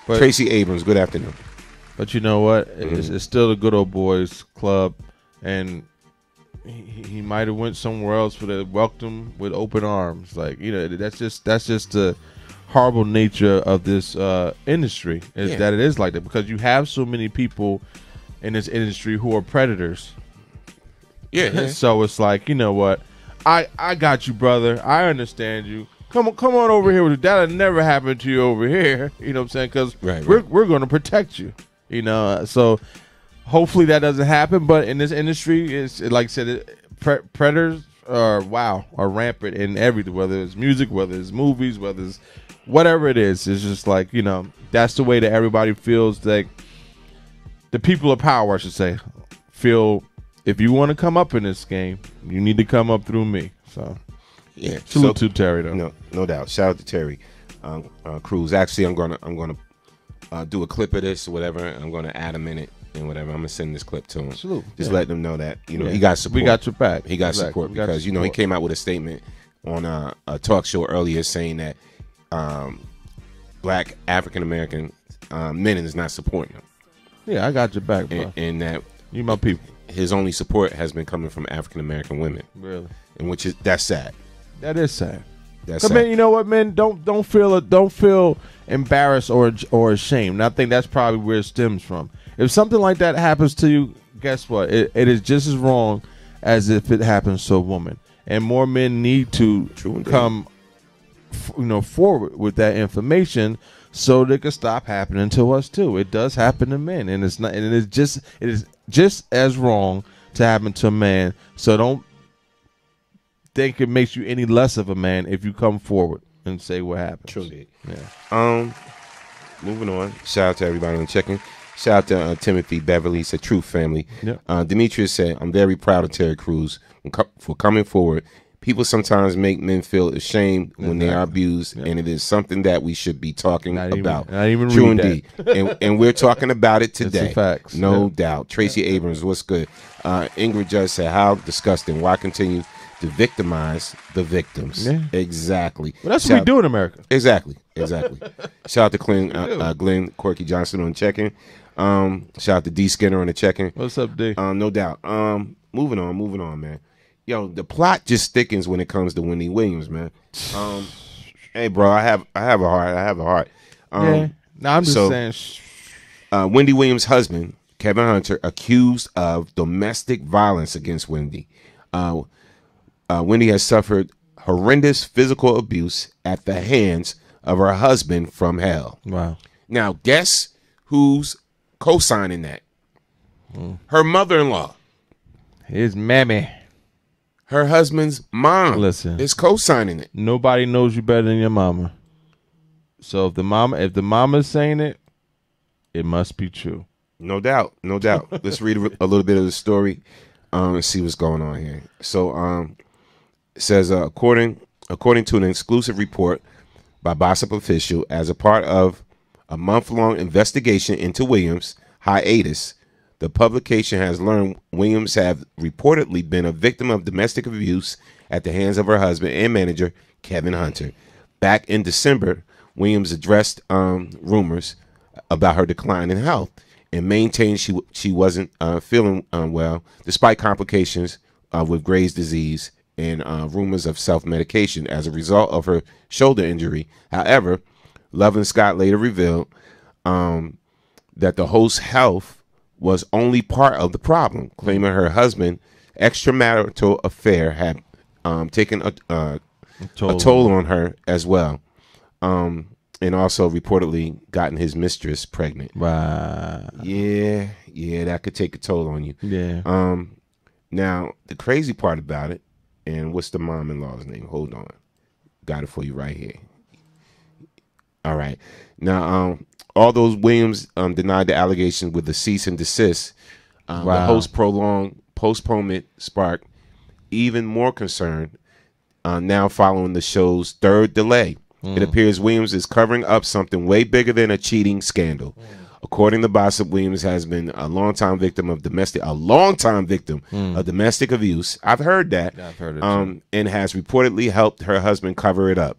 But Tracy Abrams, good afternoon. But you know what? It's still the good old boys club, and he might have went somewhere else for the welcome with open arms. Like, you know, that's just the horrible nature of this industry is that it is like that, because you have so many people in this industry who are predators. Yeah. So it's like, you know what? I got you, brother. I understand you. Come on over here with it. That'll never happen to you over here. You know what I'm saying? Because we're going to protect you. You know, so hopefully that doesn't happen. But in this industry, it's like I said, predators are rampant in everything. Whether it's music, whether it's movies, whether it's whatever it is. It's just like, you know, that's the way that everybody feels. Like the people of power, I should say, feel if you want to come up in this game, you need to come up through me. So, yeah, salute to Terry though. No doubt. Shout out to Terry Crews. Actually, I'm gonna do a clip of this or whatever. I'm gonna add him in it and whatever. I'm gonna send this clip to him. Salute. Just let them know that he got support. We got your back. He got support because he came out with a statement on a talk show earlier saying that black African American men is not supporting him. Yeah, I got your back, bro. And that you my people. His only support has been coming from African American women. Really, and that's sad. That is sad. That's sad. Man, you know what, man? Don't feel embarrassed or ashamed. And I think that's probably where it stems from. If something like that happens to you, guess what? It is just as wrong as if it happens to a woman. And more men need to come, forward with that information so they can stop happening to us too. It does happen to men, and it's not. And it is just as wrong to happen to a man. So don't think it makes you any less of a man if you come forward and say what happened. Truly. Yeah. Moving on. Shout out to everybody on checking. Shout out to Timothy Beverly. It's a true family. Yep. Demetrius said, "I'm very proud of Terry Crews for coming forward. People sometimes make men feel ashamed when they are abused, and it is something that we should be talking about." Not even true read indeed. and we're talking about it today. It's the facts. No doubt. Tracy Abrams, what's good? Ingrid Judge said, "How disgusting. Why continue to victimize the victims?" Yeah. Exactly. Well, that's what we do in America. Exactly. Shout out to Glenn Corky Johnson on checking. Shout out to D Skinner on the checking. What's up, D? No doubt. Moving on, man. Yo, the plot just thickens when it comes to Wendy Williams, man. Hey, bro, I have a heart. Yeah. No, I'm just saying. Wendy Williams' husband, Kevin Hunter, accused of domestic violence against Wendy. Wendy has suffered horrendous physical abuse at the hands of her husband from hell. Wow. Now, guess who's co-signing that? Her mother-in-law. His mammy. Her husband's mom is co-signing it. Nobody knows you better than your mama. So if the mama's saying it, it must be true. No doubt. Let's read a little bit of the story and see what's going on here. So it says, according to an exclusive report by Gossip Official, as a part of a month-long investigation into Williams' hiatus, the publication has learned Williams have reportedly been a victim of domestic abuse at the hands of her husband and manager, Kevin Hunter. Back in December, Williams addressed rumors about her decline in health and maintained she wasn't feeling well, despite complications with Graves' disease and rumors of self-medication as a result of her shoulder injury. However, Love and Scott later revealed that the host's health was only part of the problem, claiming her husband's extramarital affair had taken a toll on her as well, and also reportedly gotten his mistress pregnant. Wow. Yeah, that could take a toll on you. Yeah. Now, the crazy part about it, and what's the mom-in-law's name? Hold on. Got it for you right here. All right. Now, although Williams denied the allegations with the cease and desist, the host's prolonged postponement sparked even more concern now following the show's third delay. It appears Williams is covering up something way bigger than a cheating scandal. According to Gossip, Williams has been a longtime victim of domestic abuse. I've heard that. Yeah, I've heard it too. And has reportedly helped her husband cover it up.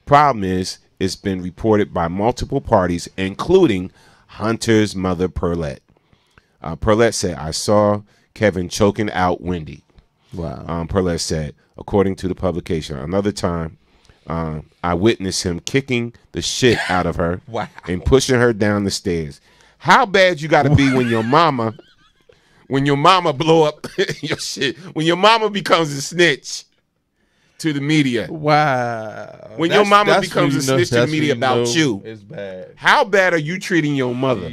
Problem is, it's been reported by multiple parties, including Hunter's mother, Perlette. Perlette said, "I saw Kevin choking out Wendy." Wow. Perlette said, according to the publication, another time, I witnessed him kicking the shit out of her and pushing her down the stairs. How bad you got to be when your mama blow up your shit, when your mama becomes a snitch to the media. Wow. When your mama becomes a snitch to the media about you. It's bad. How bad are you treating your mother?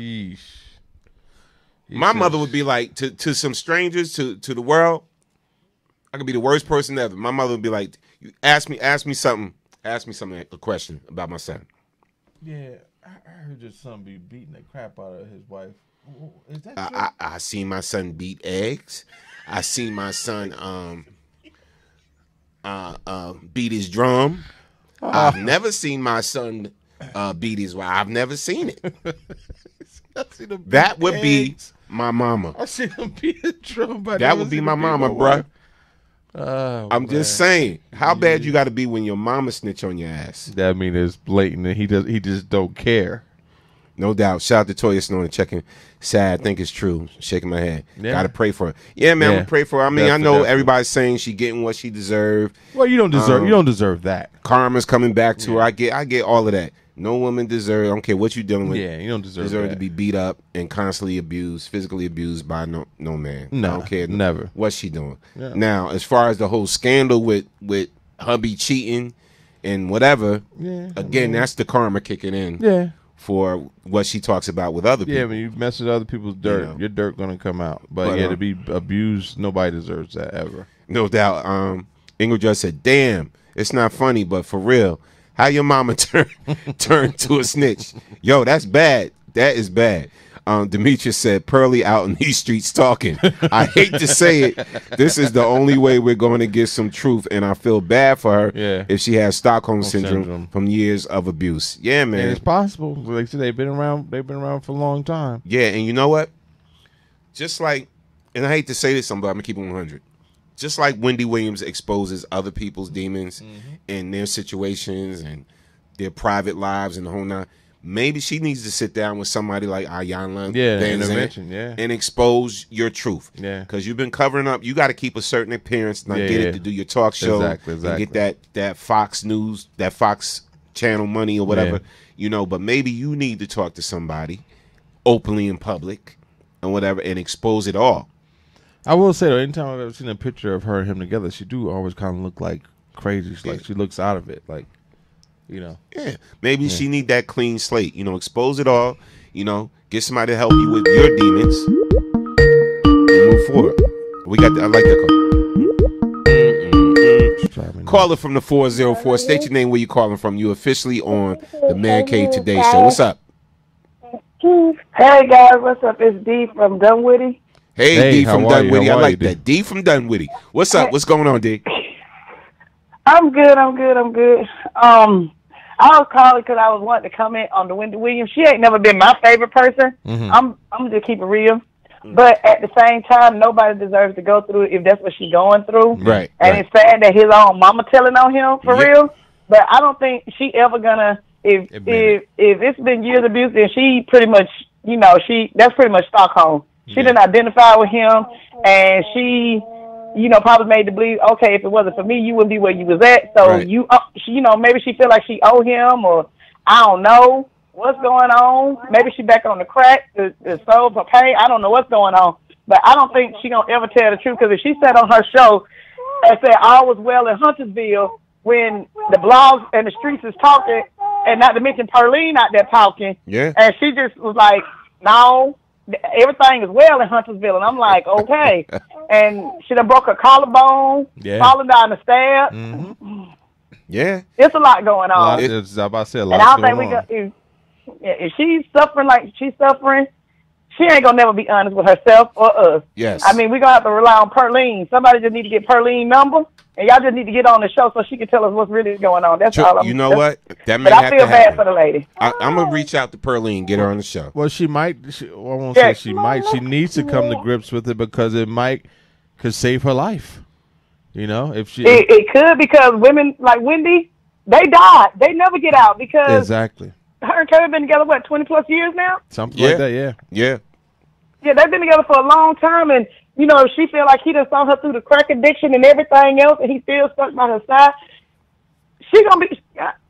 My mother would be like, to some strangers, to the world, I could be the worst person ever. My mother would be like, "You ask me something, a question about my son." Yeah, I heard your son be beating the crap out of his wife. Is that true? I seen my son beat eggs. I seen my son beat his drum. I've never seen my son beat his wife. I've never seen it. That would be my mama. I seen him beat a drum. That would be my mama, bruh. I'm just saying, how bad you got to be when your mama snitch on your ass? That mean it's blatant, and he just don't care. No doubt. Shout out to Toya Snow and checking. Sad, think it's true. Shaking my head. Yeah. Gotta pray for her. Yeah, man, I'm gonna pray for her. I mean, I know everybody's saying she getting what she deserved. Well, you don't deserve that. Karma's coming back to her. I get all of that. No woman deserves. I don't care what you're dealing with. Yeah, you don't deserve to be beat up and constantly abused, physically abused by no man. No, I don't care. Never. What's she doing? Yeah. Now, as far as the whole scandal with hubby cheating and whatever, again, that's the karma kicking in. Yeah. For what she talks about with other people. Yeah, when you mess with other people's dirt, your dirt gonna come out. But to be abused, nobody deserves that ever. No doubt. Ingrid just said, "Damn, it's not funny, but for real, how your mama turned to a snitch? Yo, that's bad. That is bad." Demetrius said, "Pearly out in these streets talking. I hate to say it. This is the only way we're going to get some truth, and I feel bad for her if she has Stockholm syndrome from years of abuse." Yeah, man, and it's possible. Like I said, they've been around for a long time. Yeah, and you know what? Just like, and I hate to say this, but I'm gonna keep it 100. Just like Wendy Williams exposes other people's demons and their situations and their private lives and the whole nine. Maybe she needs to sit down with somebody like Ayanla and expose your truth. Yeah, because you've been covering up. You got to keep a certain appearance, not get it to do your talk show, exactly. And get that Fox News, that Fox Channel money or whatever, you know. But maybe you need to talk to somebody openly in public and whatever, and expose it all. I will say though, anytime I've ever seen a picture of her and him together, she do always kind of look like crazy. Like she looks out of it, like. You know, maybe she need that clean slate. You know, expose it all. You know, get somebody to help you with your demons and move forward. We got. I like that call. Caller from the 404. State your name. Where you calling from? You officially on the Man Cave Today Show. What's up? Hey guys, what's up? It's D from Dunwoody. Hey D from Dunwoody. I like that. D from Dunwoody. What's up? What's going on, D? I'm good. I was calling because I was wanting to comment on the Wendy Williams. She ain't never been my favorite person. I'm just keep it real. But at the same time, nobody deserves to go through it if that's what she's going through. Right. And it's sad that his own mama telling on him for real. But I don't think she ever gonna if it's been years of abuse, then she pretty much that's pretty much Stockholm. She didn't identify with him, and she probably made to believe, okay, if it wasn't for me, you wouldn't be where you was at. So maybe she feel like she owe him, or I don't know what's going on. Maybe she back on the crack to solve her pain. I don't know what's going on, but I don't think she gonna ever tell the truth, because if she sat on her show and said all was well in Huntersville when the blogs and the streets is talking, and not to mention Pearline out there talking, and she just was like, no, everything is well in Huntersville, and I'm like, okay. And she done broke her collarbone, falling down the stairs. It's a lot going on. I was about to say a lot. And I don't think if she's suffering like she's suffering, she ain't gonna never be honest with herself or us. Yes. I mean, we're gonna have to rely on Pearline. Somebody just need to get Pearline's number, and y'all just need to get on the show so she can tell us what's really going on. That's all. You know what? That may but I have feel to bad happen. for the lady. I'm gonna reach out to Pearline and get her on the show. Well, she might. I won't say she might. She needs to come to grips with it, because it could save her life. You know, if she it could, because women like Wendy, they died. They never get out because exactly. Her and Kevin been together 20+ years now. Something like that. Yeah, they've been together for a long time, and if she feel like he done saw her through the crack addiction and everything else, and he still stuck by her side, she gonna be.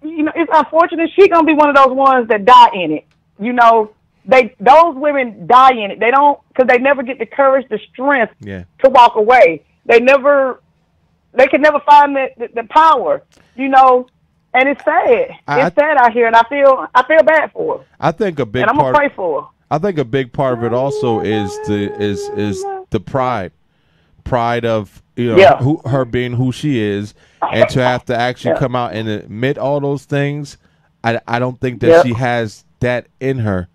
It's unfortunate. She gonna be one of those ones that die in it. Those women die in it. They don't, because they never get the courage, the strength to walk away. They can never find the power. And it's sad. It's sad out here, and I feel bad for her. I think a big and I'm gonna pray for her. I think a big part of it also is the pride of her being who she is, and to have to actually come out and admit all those things. I don't think that she has that in her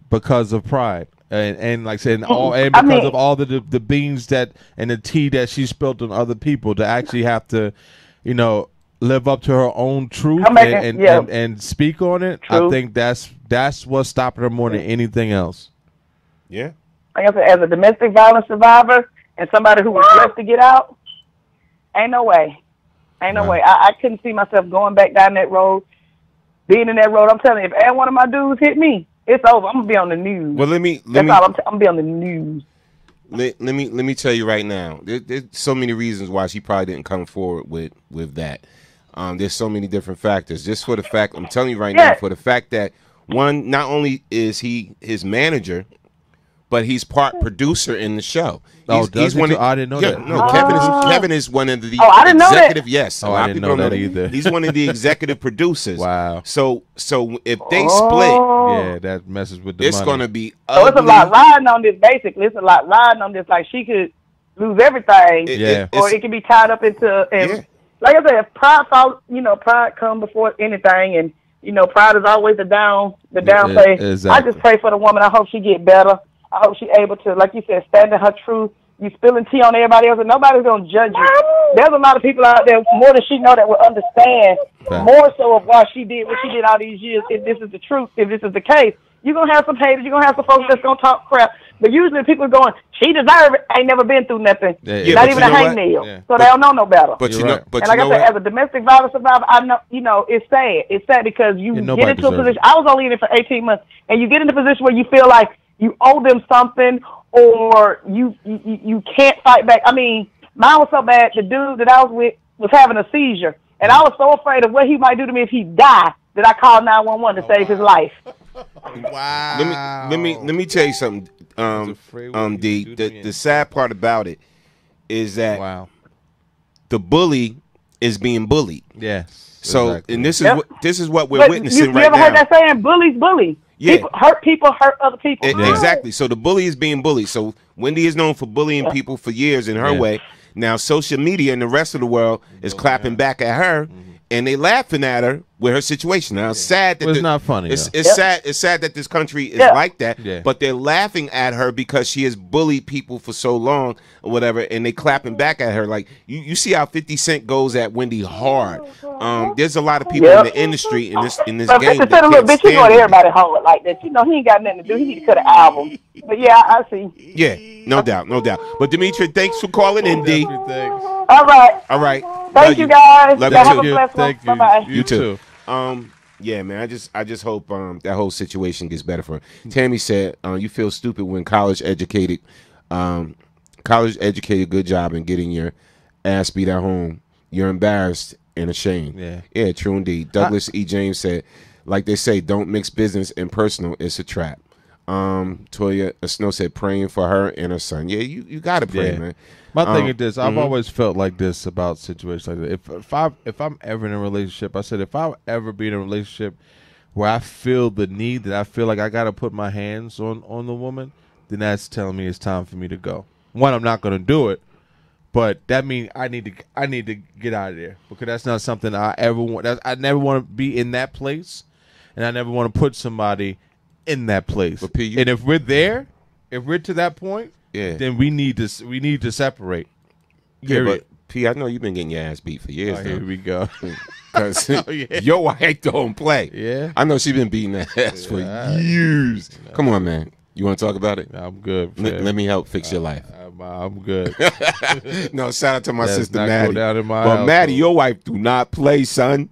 because of pride. and like I said, and because of all the beans that and the tea that she spilled on other people, to actually have to, you know, live up to her own truth and speak on it. True. I think that's what's stopping her more than anything else. Yeah. Like I said, as a domestic violence survivor and somebody who was blessed to get out, ain't no way. Ain't no way. I couldn't see myself going back down that road, being in that road. I'm telling you, if any one of my dudes hit me, it's over. I'm gonna be on the news. Well, I'm gonna be on the news. Let me tell you right now. There's so many reasons why she probably didn't come forward with that. There's so many different factors. Just for the fact, I'm telling you right now, for the fact that one, not only is he his manager, but he's part producer in the show. He's one of, I didn't know that. No, Kevin is one of the I didn't know executive. That. Yes, I didn't know that either. He's one of the executive producers. Wow. So if they split, yeah, that messes with the money. It's going to be ugly. So it's a lot riding on this. Basically, it's a lot riding on this. Like she could lose everything, or it could be tied up into. Like I said, if pride come before anything, and pride is always the down place. Exactly. I just pray for the woman. I hope she get better. I hope she's able to, like you said, stand in her truth. You spilling tea on everybody else, and nobody's going to judge you. There's a lot of people out there, more than she know, that will understand more so of why she did what she did all these years. If this is the truth, if this is the case, you're going to have some haters. You're going to have some folks that's going to talk crap. But usually people are going, she deserve it. Ain't never been through nothing. Not even a hangnail. So they don't know no better. But you know, and like I said, as a domestic violence survivor, I know, it's sad. It's sad because you get into a position. I was only in it for 18 months, and you get in a position where you feel like you owe them something, or you can't fight back. I mean, mine was so bad. The dude that I was with was having a seizure, and I was so afraid of what he might do to me if he died that I called 911 to save his life. Wow. Let me tell you something. The sad part about it is that the bully is being bullied. Yes. So exactly. And this is what we're witnessing right now. You ever heard that saying? Bullies bully. Yeah. People hurt other people. Exactly. So the bully is being bullied. So Wendy is known for bullying people for years in her way. Now social media and the rest of the world is clapping back at her, and they laughing at her with her situation. Now it's sad that it's not funny. It's sad. It's sad that this country is like that. Yeah. But they're laughing at her because she has bullied people for so long or whatever, and they clapping back at her. Like you see how 50 Cent goes at Wendy hard. There's a lot of people in the industry in this game. But 50 Cent a little bitch. He going everybody hard like that. He ain't got nothing to do. He need to cut an album. But yeah, I see. Yeah, no doubt. But Dimitri, thanks for calling in, D. All right. Thank you guys. Love have you a blessed one. Thank you. Bye-bye. You too. Yeah, man. I just hope that whole situation gets better for her. Tammy said, "You feel stupid when college educated, good job in getting your ass beat at home. You're embarrassed and ashamed." Yeah, true indeed. Douglas E. James said, "Like they say, don't mix business and personal. It's a trap." Toya Snow said, "Praying for her and her son." Yeah, you gotta pray, man. My thing is this: I've always felt like this about situations like that. If I'm ever in a relationship, I said if I ever be in a relationship where I feel the need that I feel like I got to put my hands on the woman, then that's telling me it's time for me to go. One, I'm not going to do it, but that means I need to get out of there, because that's not something I ever want. I never want to be in that place, and I never want to put somebody in that place. And if we're there, if we're to that point, then we need to separate. Yeah, but P, I know you've been getting your ass beat for years. Here we go. Because your wife don't play. Yeah, I know she's been beating that ass for years. Come on, man. You want to talk about it? I'm good. Let me help fix your life. I'm good. No, shout out to my sister Maddie. Go down in my but Maddie, your wife do not play, son.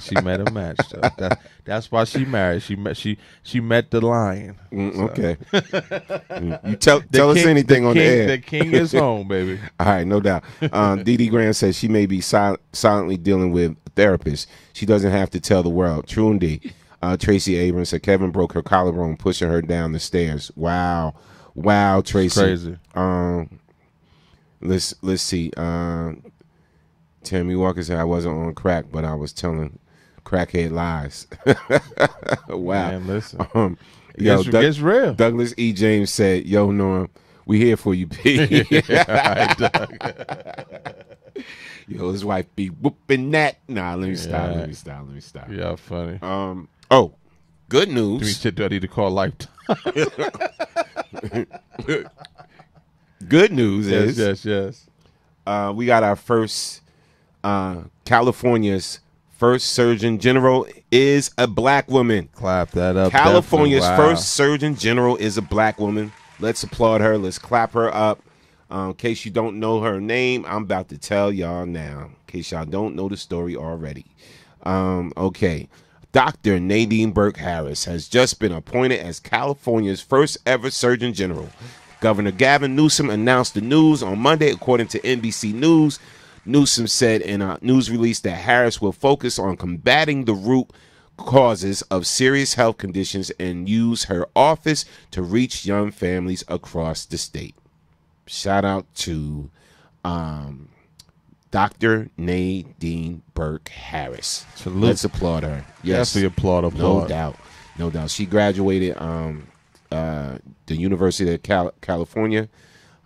She met a match. That's why she married. She met the lion. Okay. You tell us anything on the air. The king is home, baby. All right, no doubt. Dee Dee Graham says she may be silently dealing with a therapist. She doesn't have to tell the world. True indeed. Tracy Abrams said Kevin broke her collarbone pushing her down the stairs. Wow, Tracy. Crazy. Let's see. Tammy Walker said I wasn't on crack, but I was telling crackhead lies. Wow. Man, listen. It's real. Douglas E. James said, "Yo, Norm, we here for you, P." Yo, his wife be whooping that. Nah, let me stop. Yeah, funny. Good news. Do shit do I need to call Lifetime? Good news is yes. We got our first California's first Surgeon General is a black woman. Clap that up. California's first Surgeon General is a black woman. Let's applaud her. Let's clap her up. In case you don't know her name, I'm about to tell y'all now. In case y'all don't know the story already. Okay. Dr. Nadine Burke Harris has just been appointed as California's first ever Surgeon General. Governor Gavin Newsom announced the news on Monday, according to NBC News. Newsom said in a news release that Harris will focus on combating the root causes of serious health conditions and use her office to reach young families across the state. Shout out to Dr. Nadine Burke Harris. Salute. Let's applaud her. Yes, definitely applaud. No doubt. She graduated the University of California,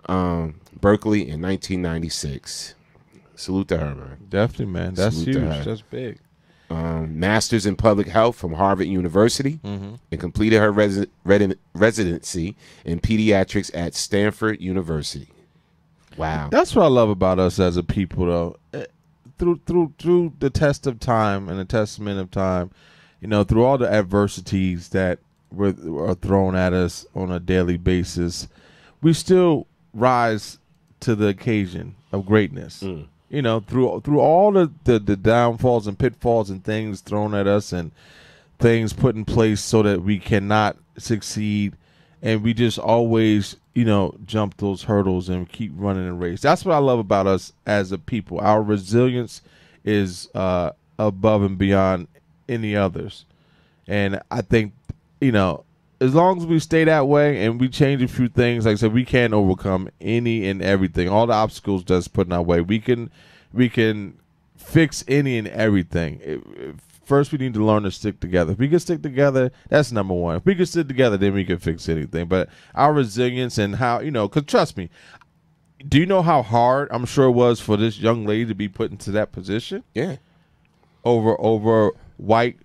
Berkeley in 1996. Salute to her, man. Definitely, man. That's huge. That's big. Master's in Public Health from Harvard University, and completed her residency in pediatrics at Stanford University. Wow. That's what I love about us as a people, though. Through the test of time and the testament of time, through all the adversities that are thrown at us on a daily basis, we still rise to the occasion of greatness. Through all the downfalls and pitfalls and things thrown at us and things put in place so that we cannot succeed, and we just always jump those hurdles and keep running the race. That's what I love about us as a people. Our resilience is above and beyond any others, and I think as long as we stay that way and we change a few things, like I said, we can overcome any and everything. All the obstacles that's put in our way, we can fix any and everything. First, we need to learn to stick together. If we can stick together, that's number one. If we can stick together, then we can fix anything. But our resilience and how, because trust me, do you know how hard I'm sure it was for this young lady to be put into that position? Yeah. Over white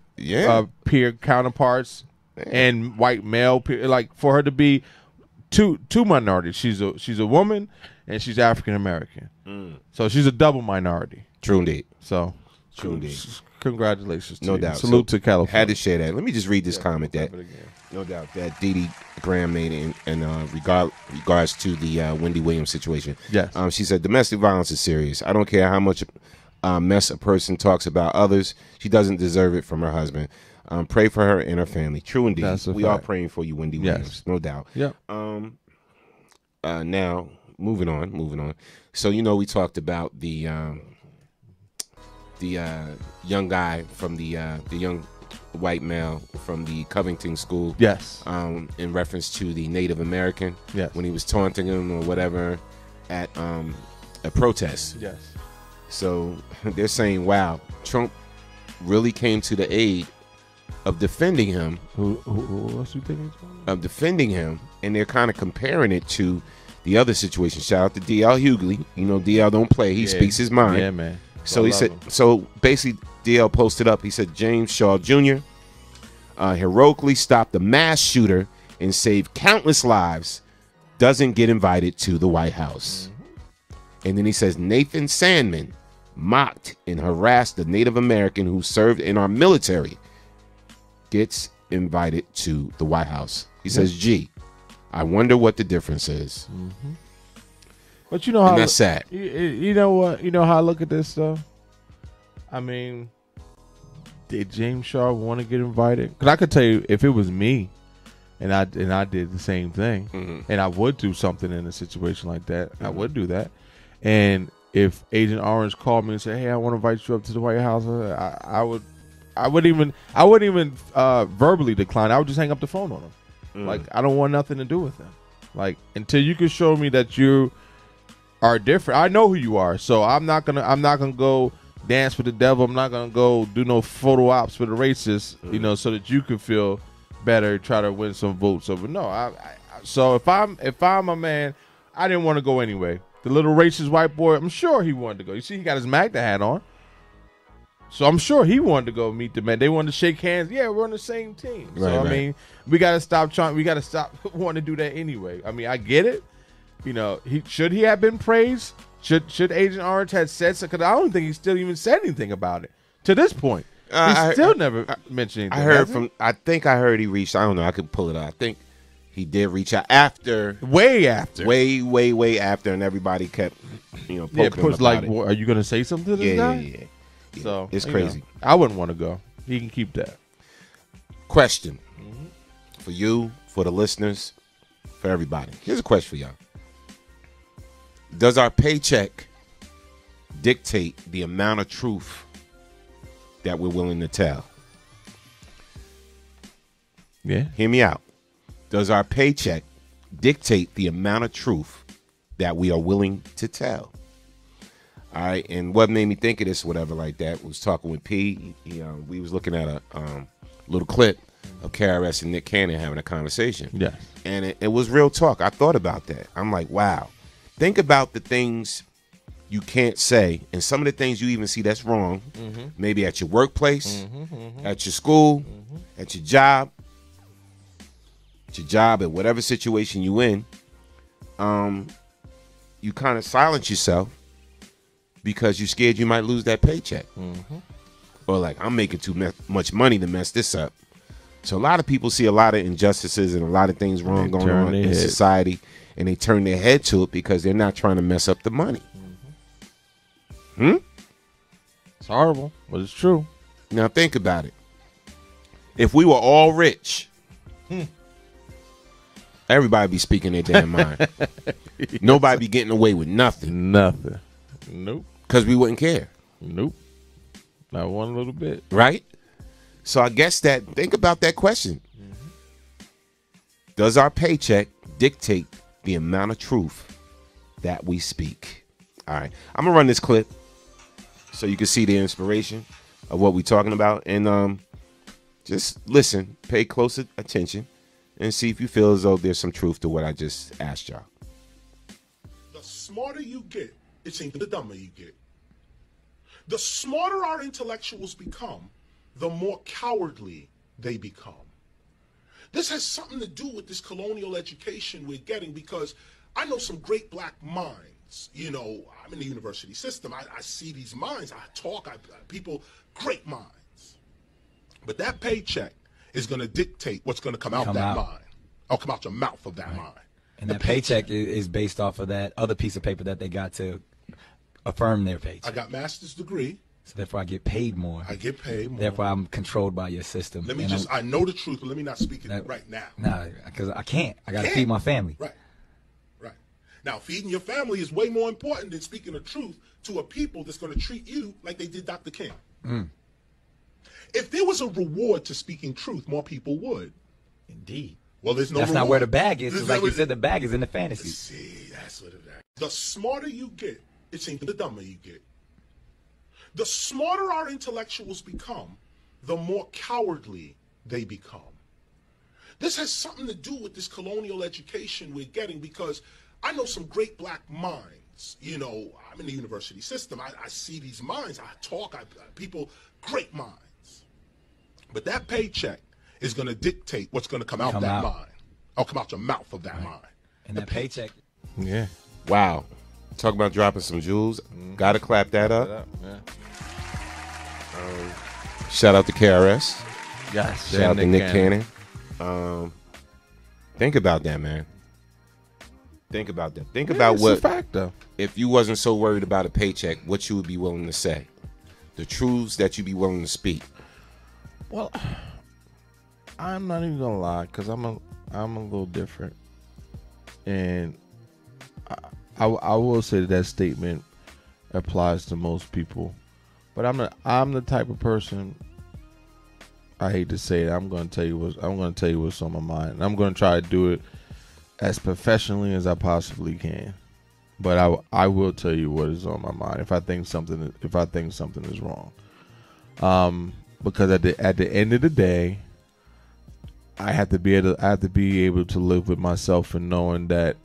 peer counterparts and white male peer, like for her to be two minorities. She's a woman and she's African American. So she's a double minority. True indeed. So true indeed. Congratulations to no you. doubt. Salute to California. Had to share that. Let me just read this comment that, no doubt, that Dee Dee Graham made in regards to the Wendy Williams situation. Yes. She said, domestic violence is serious. I don't care how much mess a person talks about others. She doesn't deserve it from her husband. Pray for her and her family. True indeed. We are praying for you, Wendy Williams. No doubt. Yep. Now, moving on. So, we talked about the young guy from the young white male from the Covington school. Yes. In reference to the Native American. Yes. When he was taunting him or whatever at a protest. Yes. So they're saying, wow, Trump really came to the aid of defending him. Who else you think? Of defending him, and they're kind of comparing it to the other situation. Shout out to DL Hughley. DL don't play. He speaks his mind. Yeah, man. So he said. So basically, DL posted up. He said James Shaw Jr. Heroically stopped a mass shooter and saved countless lives. Doesn't get invited to the White House. And then he says Nathan Sandman mocked and harassed the Native American who served in our military. Gets invited to the White House. He says, "Gee, I wonder what the difference is." But you know how that's sad. You know what? You know how I look at this though. I mean, did James Shaw want to get invited? Because I could tell you, if it was me, and I did the same thing, and I would do something in a situation like that, I would do that. And if Agent Orange called me and said, "Hey, I want to invite you up to the White House," I wouldn't even verbally decline. I would just hang up the phone on him. Like, I don't want nothing to do with him. Like, until you can show me that you are different. I know who you are, so I'm not gonna go dance with the devil. I'm not gonna go do no photo ops with the racists, so that you can feel better, try to win some votes over. No, so if I'm a man, I didn't want to go anyway. The little racist white boy, I'm sure he wanted to go. You see, he got his Magda hat on. So I'm sure he wanted to go meet the man. They wanted to shake hands. Yeah, we're on the same team. Right, so I right. mean, we got to stop trying. We got to stop wanting to do that anyway. I mean, I get it. You know, should he have been praised? Should Agent Orange have said so? Because I don't think he still even said anything about it to this point. He still never mentioned anything. I think I heard he reached. I don't know. I could pull it out. I think he did reach out after, way after, way after, and everybody kept, poking him about like, it. well, are you going to say something to this guy? Yeah. So it's crazy. I wouldn't want to go. He can keep that. Question for you, for the listeners, for everybody. Here's a question for y'all. Does our paycheck dictate the amount of truth that we're willing to tell? Yeah. Hear me out. Does our paycheck dictate the amount of truth that we are willing to tell? All right. And what made me think of this, whatever like that, was talking with P. We was looking at a little clip of KRS and Nick Cannon having a conversation. Yeah. And it was real talk. I thought about that. I'm like, wow. Think about the things you can't say, and some of the things you even see that's wrong, maybe at your workplace, at your school, at your job, at whatever situation you in. You kind of silence yourself because you're scared you might lose that paycheck. Or like, I'm making too much money to mess this up. So a lot of people see a lot of injustices and a lot of things wrong going on in society, and they turn their head to it because they're not trying to mess up the money. It's horrible, but it's true. Now think about it. If we were all rich, everybody be speaking their damn mind. Nobody be getting away with nothing. Nothing. Nope. Because we wouldn't care. Nope. Not one little bit. Right? So I guess think about that question. Does our paycheck dictate the amount of truth that we speak? All right. I'm going to run this clip so you can see the inspiration of what we're talking about. And just listen, pay close attention, and see if you feel as though there's some truth to what I just asked y'all. The smarter you get, it seems the dumber you get. The smarter our intellectuals become, the more cowardly they become. This has something to do with this colonial education we're getting, because I know some great black minds. I'm in the university system. I see these minds. I talk. People, great minds. But that paycheck is going to dictate what's going to come out that mind. Or come out your mouth of that mind. And that paycheck is based off of that other piece of paper that they got to affirm their paycheck. I got master's degree. So therefore I get paid more. I get paid more. Therefore I'm controlled by your system. I know the truth, but let me not speak it right now. No, because I can't. I got to feed my family. Right. Now, feeding your family is way more important than speaking the truth to a people that's going to treat you like they did Dr. King. If there was a reward to speaking truth, more people would. Indeed. Well, there's no That's reward. not where the bag is. It's like you said, the bag is in the fantasy. See, that's what it is. The smarter you get, it seems the dumber you get. The smarter our intellectuals become, the more cowardly they become. This has something to do with this colonial education we're getting, because I know some great black minds. I'm in the university system. I see these minds. I talk. People, great minds. But that paycheck is going to dictate what's going to come out that mind. Or come out your mouth of that mind. And that paycheck. Yeah. Wow. Talk about dropping some jewels. Got to clap that up. Yeah. Shout out to KRS. Yes. Shout out to Nick Cannon. Think about that, man. Think about that. Think about what, a fact, though. If you wasn't so worried about a paycheck, what you would be willing to say. The truths that you'd be willing to speak. Well, I'm not even gonna lie, because I'm a little different, and I will say that statement applies to most people, but I'm the type of person. I hate to say it. I'm gonna tell you what's on my mind. I'm gonna try to do it as professionally as I possibly can, but I will tell you what is on my mind if I think something is wrong. Because at the end of the day, I have to be able to live with myself and knowing that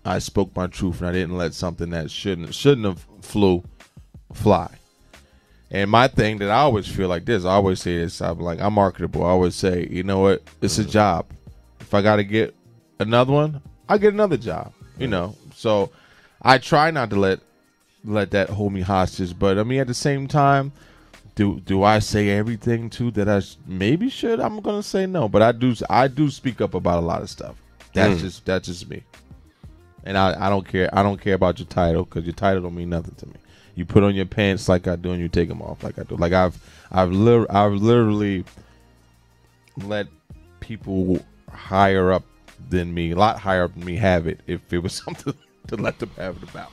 I spoke my truth and I didn't let something that shouldn't have fly. And my thing that I always feel like this, I always say this, I'm marketable. I always say, you know what, it's a job. If I got to get another one, I get another job, you know. So I try not to let that hold me hostage. But I mean, at the same time, do I say everything too that I maybe should? I'm gonna say no, but I do speak up about a lot of stuff. That's just me. And I don't care. I don't care about your title because your title don't mean nothing to me. You put on your pants like I do, and you take them off like I do. Like I've literally let people higher up than me, a lot higher up than me, have it if it was something to let them have it about.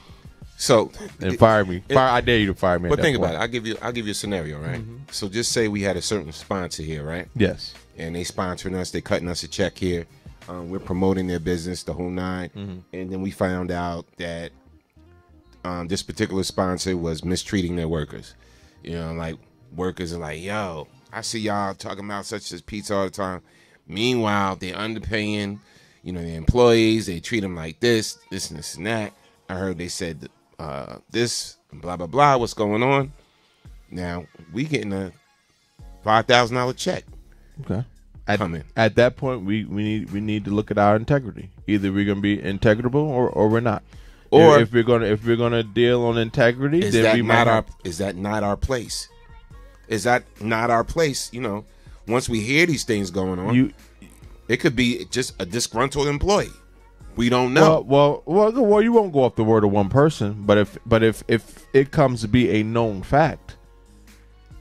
So and fire me. I dare you to fire me. But think about it. I'll give you a scenario, right? So just say we had a certain sponsor here, right? Yes. And they sponsoring us. They cutting us a check here. We're promoting their business, the whole nine. And then we found out that this particular sponsor was mistreating their workers. You know, like workers are like, yo, I see y'all talking about such as pizza all the time. Meanwhile, they're underpaying, you know, their employees. They treat them like this and this and that. I heard they said this, blah, blah, blah. What's going on? Now, we getting a $5,000 check. Okay. At that point, we need to look at our integrity. Either we're gonna be integrable or we're not. Or if we're gonna deal on integrity, then is that not our place? Is that not our place? You know, once we hear these things going on, it could be just a disgruntled employee. We don't know. Well, you won't go off the word of one person, but if it comes to be a known fact,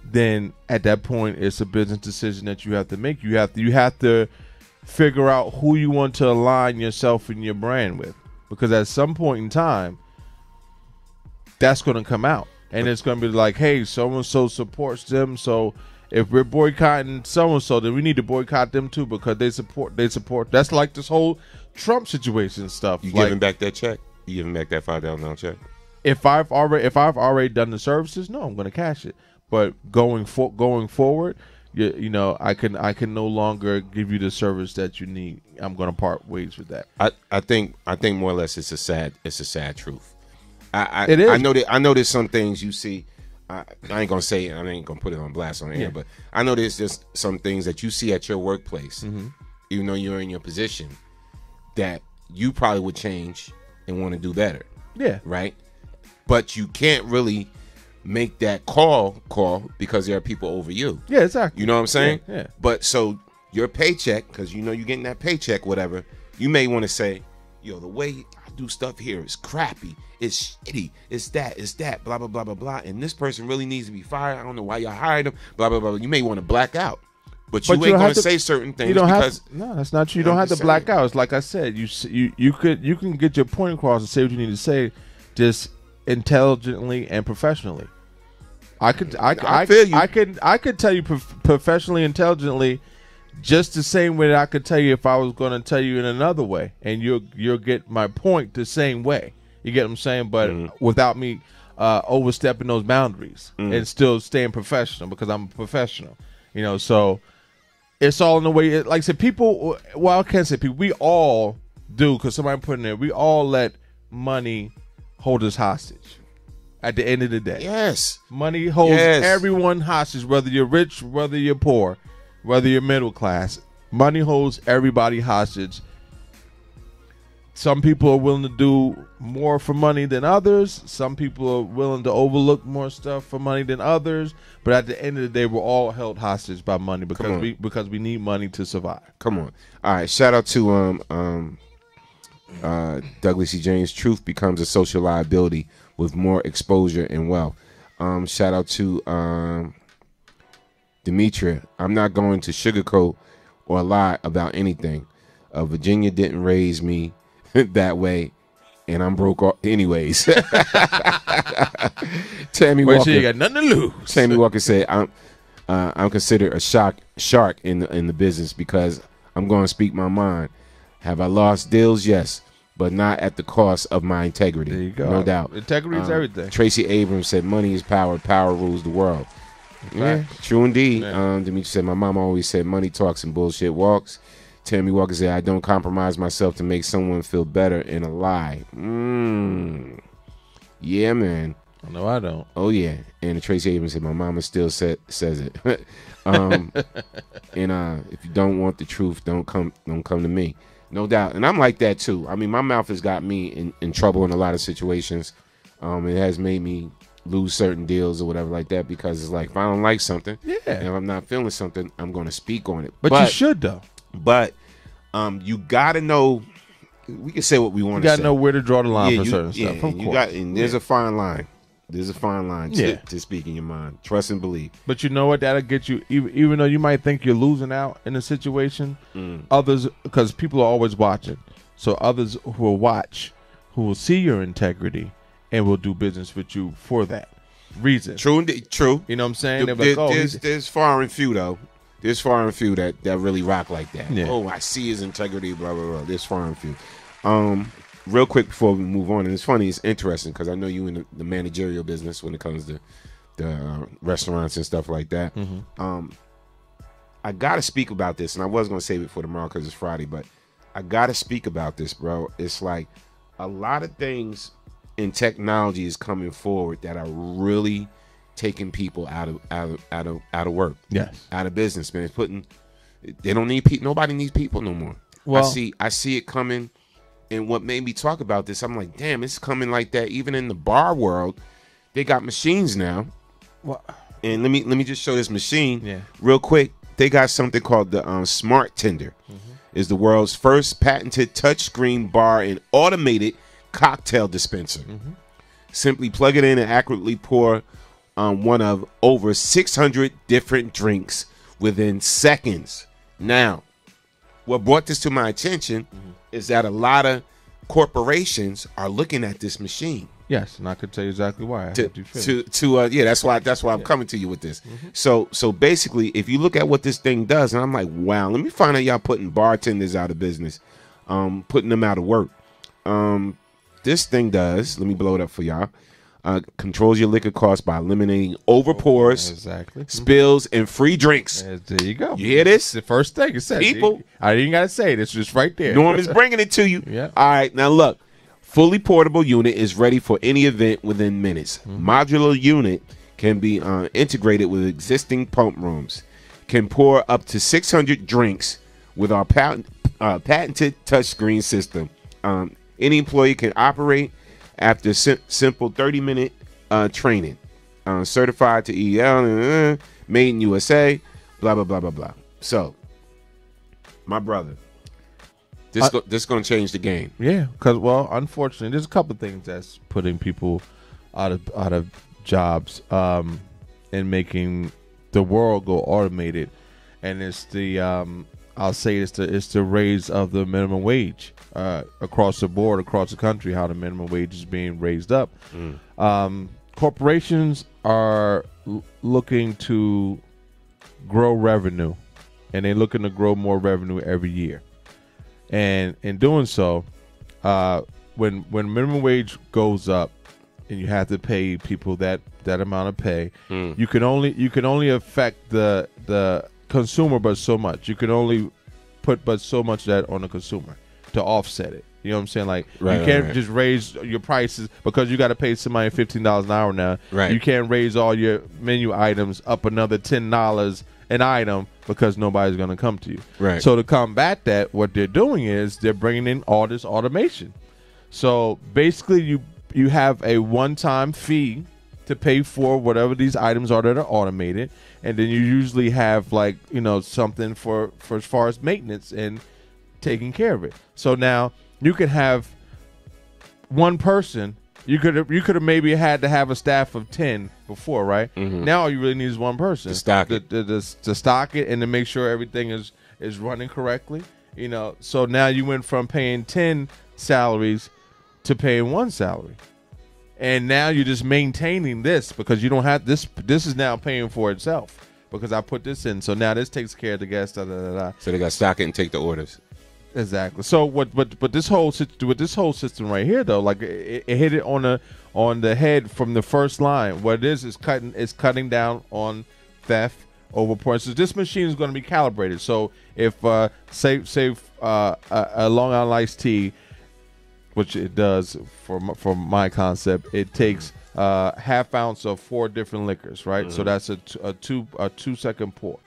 then at that point it's a business decision that you have to make. You have to figure out who you want to align yourself and your brand with, because at some point in time, that's going to come out, and it's going to be like, hey, so and so supports them, so if we're boycotting so and so, then we need to boycott them too because they support. That's like this whole Trump situation stuff. You giving back that check? You giving back that $5,000 check? If I've already done the services, no, I'm going to cash it. But going forward, you know, I can no longer give you the service that you need. I'm going to part ways with that. I think more or less it's a sad truth. It is. I know there's some things you see. I ain't gonna say it. I ain't gonna put it on blast on air, but I know there's just some things that you see at your workplace, even though you're in your position, that you probably would change and want to do better. Yeah. Right. But you can't really make that call because there are people over you. Yeah, exactly. You know what I'm saying? Yeah. But so your paycheck, because you know you're getting that paycheck, whatever, you may want to say, yo, the way I do stuff here is crappy. It's shitty. It's that, blah, blah, blah, blah, blah. And this person really needs to be fired. I don't know why y'all hired him, blah, blah, blah. You may want to black out. But you ain't going to say certain things no, that's not true. You don't have to black out. It's like I said, you can get your point across and say what you need to say, just intelligently and professionally. I could tell you professionally, intelligently, just the same way that I could tell you if I was going to tell you in another way, and you'll get my point the same way. You get what I'm saying? But without me overstepping those boundaries and still staying professional, because I'm a professional. You know, so it's all in the way. Like I said, people. Well, I can't say people. We all do, because somebody put in there. We all let money hold us hostage. At the end of the day, yes, money holds everyone hostage. Whether you're rich, whether you're poor, whether you're middle class, money holds everybody hostage. Some people are willing to do more for money than others. Some people are willing to overlook more stuff for money than others. But at the end of the day, we're all held hostage by money because we need money to survive. Come on. All right. Shout out to Douglas E. James. Truth becomes a social liability with more exposure and wealth. Shout out to Demetria. I'm not going to sugarcoat or lie about anything. Virginia didn't raise me that way, and I'm broke anyways. Tammy Walker, you got nothing to lose. Tammy Walker said, "I'm considered a shark in the business because I'm going to speak my mind. Have I lost deals? Yes, but not at the cost of my integrity. There you go. No doubt. Integrity is everything." Tracy Abrams said, "Money is power. Power rules the world." Yeah, true indeed. Demetri said, "My mom always said money talks and bullshit walks." Tammy Walker said, "I don't compromise myself to make someone feel better in a lie." Yeah, man. No, I don't. Oh yeah, and Tracy Abrams said my mama still says it. And if you don't want the truth, don't come to me. No doubt, and I'm like that too. I mean, my mouth has got me in trouble in a lot of situations. It has made me lose certain deals or whatever like that because it's like if I don't like something, and if I'm not feeling something, I'm going to speak on it. But you should though. But you got to know. We can say what we want to say. You got to know where to draw the line for certain stuff. Of course. And there's a fine line. There's a fine line to speaking your mind. Trust and believe. But you know what? That'll get you, even though you might think you're losing out in a situation, others, because people are always watching. So others who will watch, who will see your integrity and will do business with you for that reason. True. You know what I'm saying? There's far and few, though. There's far and few that really rock like that. Yeah. Oh, I see his integrity, blah, blah, blah. There's far and few. Real quick before we move on, and it's funny, it's interesting because I know you in the managerial business when it comes to the restaurants and stuff like that. I got to speak about this, and I was going to save it for tomorrow because it's Friday, but I got to speak about this, bro. It's like a lot of things in technology is coming forward that are really taking people out of work. Yes. Out of business, man. It's they don't need people. Nobody needs people no more. Well, I see it coming. And what made me talk about this, I'm like, damn, it's coming like that. Even in the bar world, they got machines now. What? And let me just show this machine real quick. They got something called the Smart Tender. Is the world's first patented touchscreen bar and automated cocktail dispenser. Simply plug it in and accurately pour one of over 600 different drinks within seconds. Now, what brought this to my attention is that a lot of corporations are looking at this machine. Yes, and I could tell you exactly why. That's why I'm coming to you with this. So basically, if you look at what this thing does, and I'm like, wow, let me find out y'all putting bartenders out of business, putting them out of work. This thing does. Let me blow it up for y'all. Controls your liquor costs by eliminating over pours, spills, and free drinks. There you go. You hear this? The first thing it says. People, I didn't gotta say it. It's just right there. Norm is bringing it to you. Yeah. All right. Now look, fully portable unit is ready for any event within minutes. Modular unit can be integrated with existing pump rooms. Can pour up to 600 drinks with our patented touchscreen system. Any employee can operate after simple 30-minute training. Certified to EL, made in USA, blah, blah, blah, blah, blah. So, my brother, this going to change the game. Yeah, because, well, unfortunately, there's a couple of things that's putting people out of jobs and making the world go automated. And it's the, I'll say it's the raise of the minimum wage. Across the board, across the country, how the minimum wage is being raised up. Corporations are looking to grow revenue, and they're looking to grow more revenue every year. And in doing so, when minimum wage goes up, and you have to pay people that amount of pay, you can only affect the consumer, but so much. You can only put but so much of that on the consumer to offset it. You know what I'm saying? Like, you can't just raise your prices because you got to pay somebody $15 an hour now. Right. You can't raise all your menu items up another $10 an item because nobody's going to come to you. Right. So to combat that, what they're doing is they're bringing in all this automation. So basically, you have a one-time fee to pay for whatever these items are that are automated, and then you usually have, like, you know, something for as far as maintenance and taking care of it. So now you could have one person. You could have maybe had to have a staff of 10 before, right? Now all you really need is one person to stock it, to stock it, and to make sure everything is running correctly. You know, so now you went from paying 10 salaries to paying one salary, and now you're just maintaining this because you don't have this. This is now paying for itself because I put this in. So now this takes care of the guests. So they got to stock it and take the orders. Exactly. So but this whole system right here, though, like it hit it on the head from the first line. What it is cutting down on theft, overpouring. So this machine is going to be calibrated. So if say a Long Island iced tea, which it does for my concept, it takes half ounce of 4 different liquors, right? So that's a 2 second pour.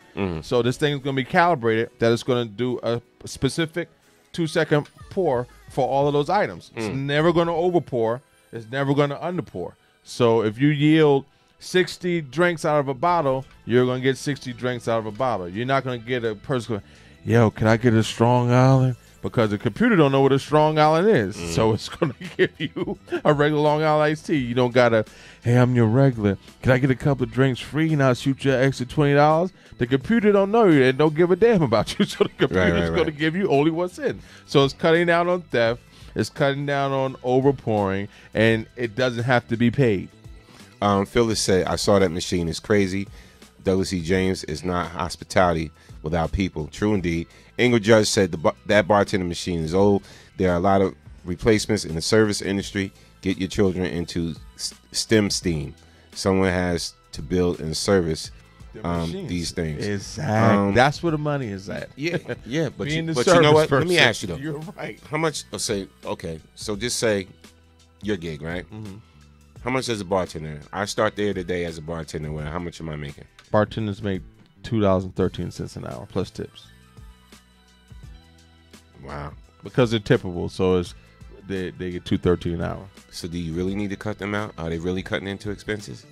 So this thing is going to be calibrated that it's going to do a specific 2 second pour for all of those items. It's never going to over pour. It's never going to under pour. So if you yield 60 drinks out of a bottle, you're going to get 60 drinks out of a bottle. You're not going to get a person going, yo, can I get a Strong Island? Because the computer don't know what a Strong Island is. So it's going to give you a regular Long Island iced tea. You don't got to, hey, I'm your regular. Can I get a couple of drinks free and I'll shoot you an extra $20? The computer don't know you and don't give a damn about you. So the computer is going to give you only what's in. So it's cutting down on theft. It's cutting down on overpouring. And it doesn't have to be paid. Phyllis said, I saw that machine. It's crazy. Douglas E. James is not hospitality without people. True indeed. Ingrid Judge said that bartending machine is old. There are a lot of replacements in the service industry. Get your children into STEM. Someone has to build and service these things. Exactly. That's where the money is at. Yeah. But you know what? Person. Let me ask you though. You're right. How much? So just say your gig, right? How much does a bartender? I start there today as a bartender. How much am I making? Bartenders make $2.13 an hour plus tips. Wow. Because they're tippable, so they get $2.13 an hour. So do you really need to cut them out? Are they really cutting into expenses?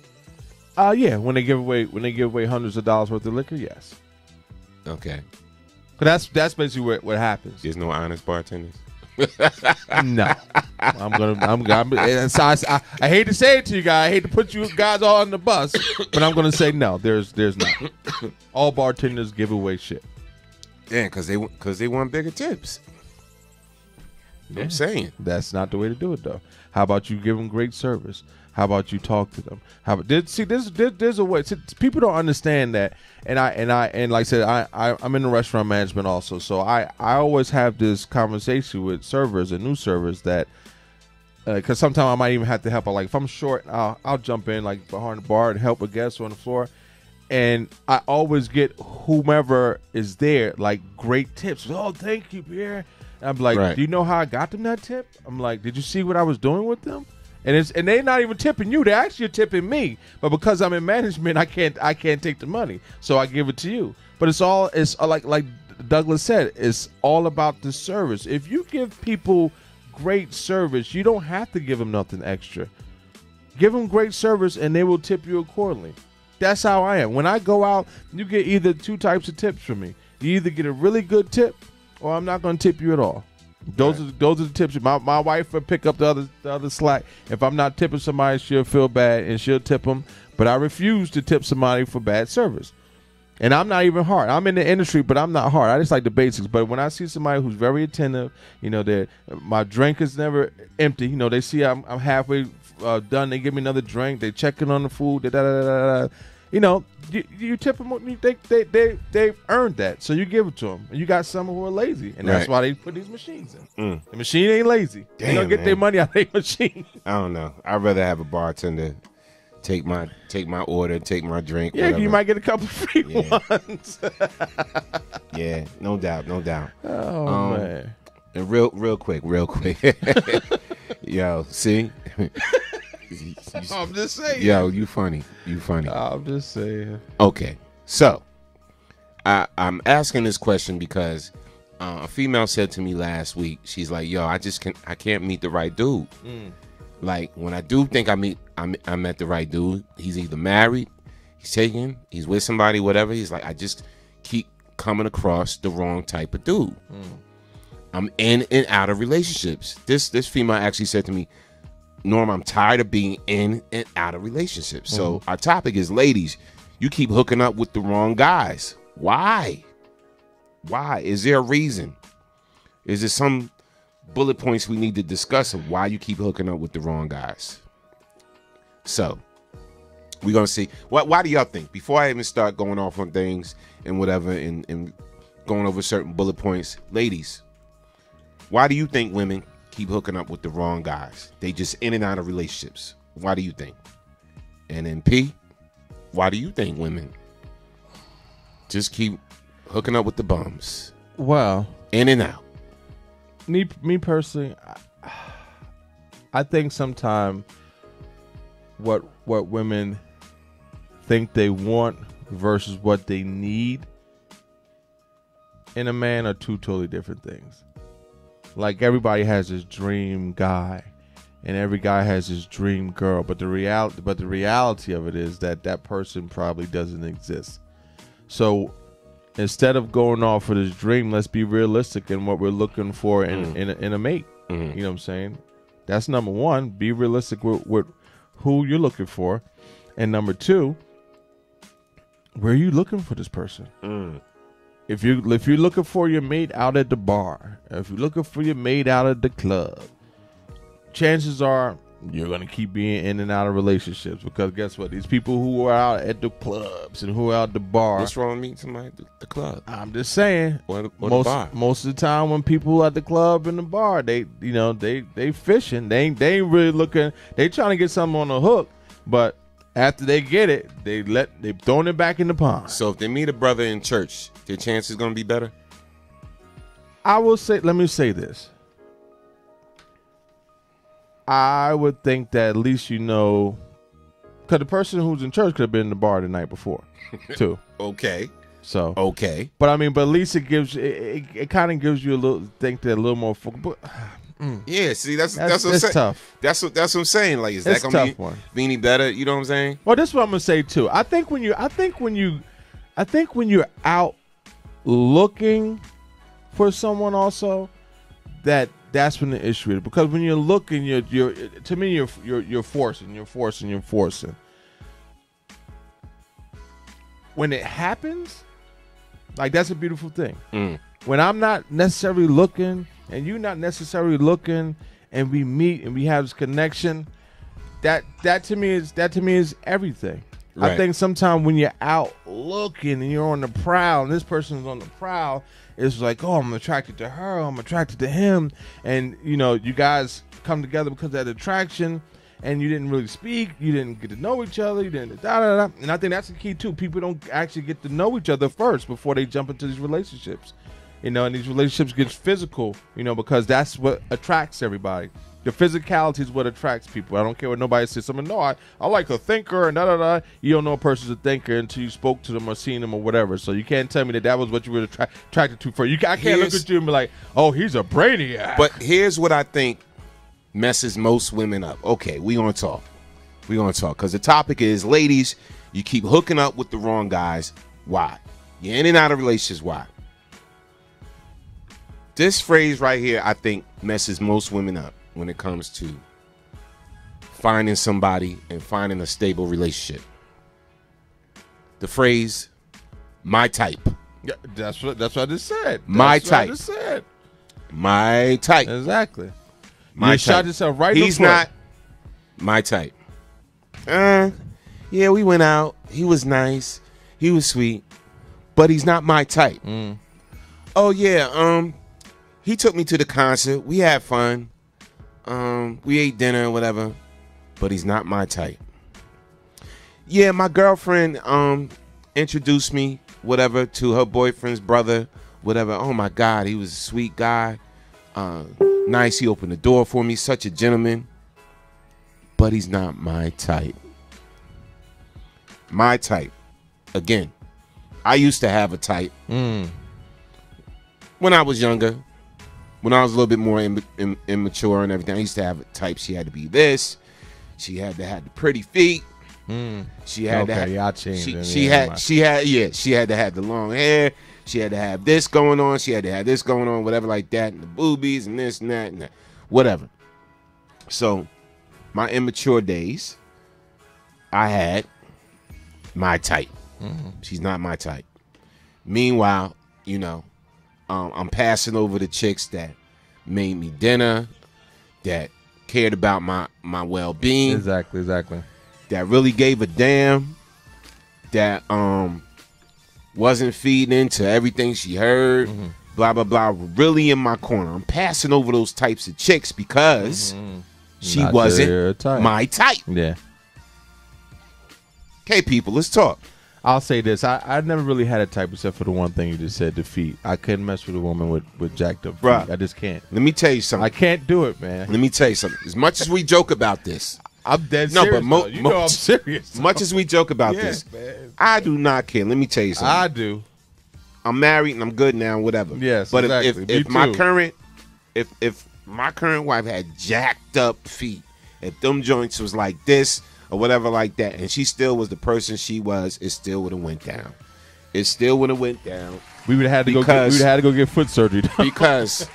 Yeah. When they give away hundreds of dollars worth of liquor, yes. Okay. But that's basically what happens. There's no honest bartenders. No. I hate to say it to you guys. I hate to put you guys all on the bus, but I'm gonna say no. There's not. All bartenders give away shit. Yeah, because they want bigger tips. I'm saying that's not the way to do it, though. How about you give them great service? How about you talk to them? There's a way. See, people don't understand that, and like I said, I'm in the restaurant management also, so I always have this conversation with servers and new servers that, because sometimes I might even have to help. Like if I'm short, I'll jump in like behind the bar and help a guest on the floor. And I always get whomever is there like great tips. Oh, thank you, Pierre. And I'm like, do you know how I got them that tip? I'm like, did you see what I was doing with them? And they're not even tipping you. They're actually tipping me. But because I'm in management, I can't take the money. So I give it to you. But it's like Douglas said, it's all about the service. If you give people great service, you don't have to give them nothing extra. Give them great service and they will tip you accordingly. That's how I am. When I go out, you get either 2 types of tips from me. You either get a really good tip, or I'm not going to tip you at all. Those are the tips. My wife will pick up the other slack. If I'm not tipping somebody, she'll feel bad and she'll tip them. But I refuse to tip somebody for bad service. And I'm not even hard. I'm in the industry, but I'm not hard. I just like the basics. But when I see somebody who's very attentive, my drink is never empty. They see I'm halfway done. They give me another drink. They checking on the food. You tip them. They've earned that, so you give it to them. And you got some who are lazy, and that's why they put these machines in. The machine ain't lazy. They don't get their money out of their machine. I don't know. I'd rather have a bartender take my order, take my drink. Yeah, whatever. You might get a couple free ones. Yeah, no doubt. Oh man. And real quick. Yo, see. I'm just saying. Yo, you funny. I'm just saying. Okay, so I'm asking this question because a female said to me last week, she's like, "Yo, I can't meet the right dude. Like when I do think I met the right dude, he's either married, he's taken, he's with somebody, whatever. He's like, I just keep coming across the wrong type of dude. I'm in and out of relationships. This female actually said to me, Norm, I'm tired of being in and out of relationships. So our topic is, ladies, you keep hooking up with the wrong guys. Why? Is there a reason? Is there some bullet points we need to discuss of why you keep hooking up with the wrong guys? So we're going to see. Why do y'all think? Before I even start going off on things and whatever and going over certain bullet points, ladies, why do you think women keep hooking up with the wrong guys? They just in and out of relationships. Why do you think? And then P, why do you think women just keep hooking up with the bums? Well, in and out. Me personally, I think sometimes what women think they want versus what they need in a man are two totally different things. Like, everybody has this dream guy, and every guy has his dream girl, but the reality of it is that person probably doesn't exist. So instead of going off for this dream, let's be realistic in what we're looking for in a mate. You know what I'm saying? That's number one. Be realistic with who you're looking for. And number two, where are you looking for this person? If you're looking for your mate out at the bar, if you're looking for your mate out at the club, chances are you're going to keep being in and out of relationships, because guess what? These people who are out at the clubs and who are out at the bar. What's wrong with meeting somebody at the club? I'm just saying. Or the bar. Most of the time when people at the club and the bar, they fishing. They ain't really looking. They trying to get something on the hook, but after they get it, they throwing it back in the pond. So if they meet a brother in church, their chances going to be better? I will say, let me say this. I would think that at least because the person who's in church could have been in the bar the night before, too. Okay. So okay, but I mean, but at least it gives it kind of gives you a little more focus. But, yeah, see, that's what I'm saying. Tough. That's what I'm saying. Like, is that it's gonna be any better? You know what I'm saying? Well, this is what I'm gonna say too. I think when you're out looking for someone, also that's when the issue is, because when you're looking, you're forcing. When it happens, like, that's a beautiful thing. When I'm not necessarily looking and you're not necessarily looking, and we meet and we have this connection, that to me is everything. Right. I think sometimes when you're out looking and you're on the prowl, and this person's on the prowl, it's like, oh, I'm attracted to her, I'm attracted to him, and you guys come together because of that attraction, and you didn't really speak, you didn't get to know each other, you didn't da-da-da. And I think that's the key too. People don't actually get to know each other first before they jump into these relationships. And these relationships get physical, because that's what attracts everybody. The physicality is what attracts people. I don't care what nobody says. Someone, no, I like a thinker and da-da-da. You don't know a person's a thinker until you spoke to them or seen them or whatever. So you can't tell me that was what you were attracted to first. I can't look at you and be like, oh, he's a brainiac. But here's what I think messes most women up. Okay, we're going to talk. Because the topic is, ladies, you keep hooking up with the wrong guys. Why? You're in and out of relationships. Why? This phrase right here, I think, messes most women up when it comes to finding somebody and finding a stable relationship. The phrase, my type. Yeah, that's what I just said. My type. My type. Exactly. You shot yourself right. He's not my type. Yeah, we went out. He was nice. He was sweet. But he's not my type. Oh, yeah. He took me to the concert. We had fun. We ate dinner or whatever. But he's not my type. Yeah, my girlfriend introduced me, whatever, to her boyfriend's brother, whatever. Oh, my God. He was a sweet guy. Nice. He opened the door for me. Such a gentleman. But he's not my type. My type. Again, I used to have a type. When I was younger. When I was a little bit more immature and everything, I used to have a type. She had to be this. She had to have the pretty feet. She had to have. Yeah, I changed. She had to have the long hair. She had to have this going on. She had to have this going on, whatever like that, and the boobies and this and that, whatever. So, my immature days, I had my type. She's not my type. Meanwhile, I'm passing over the chicks that made me dinner, that cared about my well-being. Exactly. That really gave a damn, that wasn't feeding into everything she heard, blah, blah, blah, really in my corner. I'm passing over those types of chicks because she Not wasn't type. my type. Yeah. Okay, people, let's talk. I'll say this. I never really had a type except for the one thing you just said, the feet. I couldn't mess with a woman with jacked up feet. Bruh, I just can't. Let me tell you something. I can't do it, man. Let me tell you something. As much as we joke about this, I'm dead No, serious. but You know I'm serious. Much as we joke about this, man. I do not care. Let me tell you something. I do. I'm married and I'm good now, whatever. Yes, but exactly. if my current wife had jacked up feet, if them joints was like this or whatever like that, and she still was the person she was, it still would have went down. It still would have went down. We would have had to go get foot surgery done. Because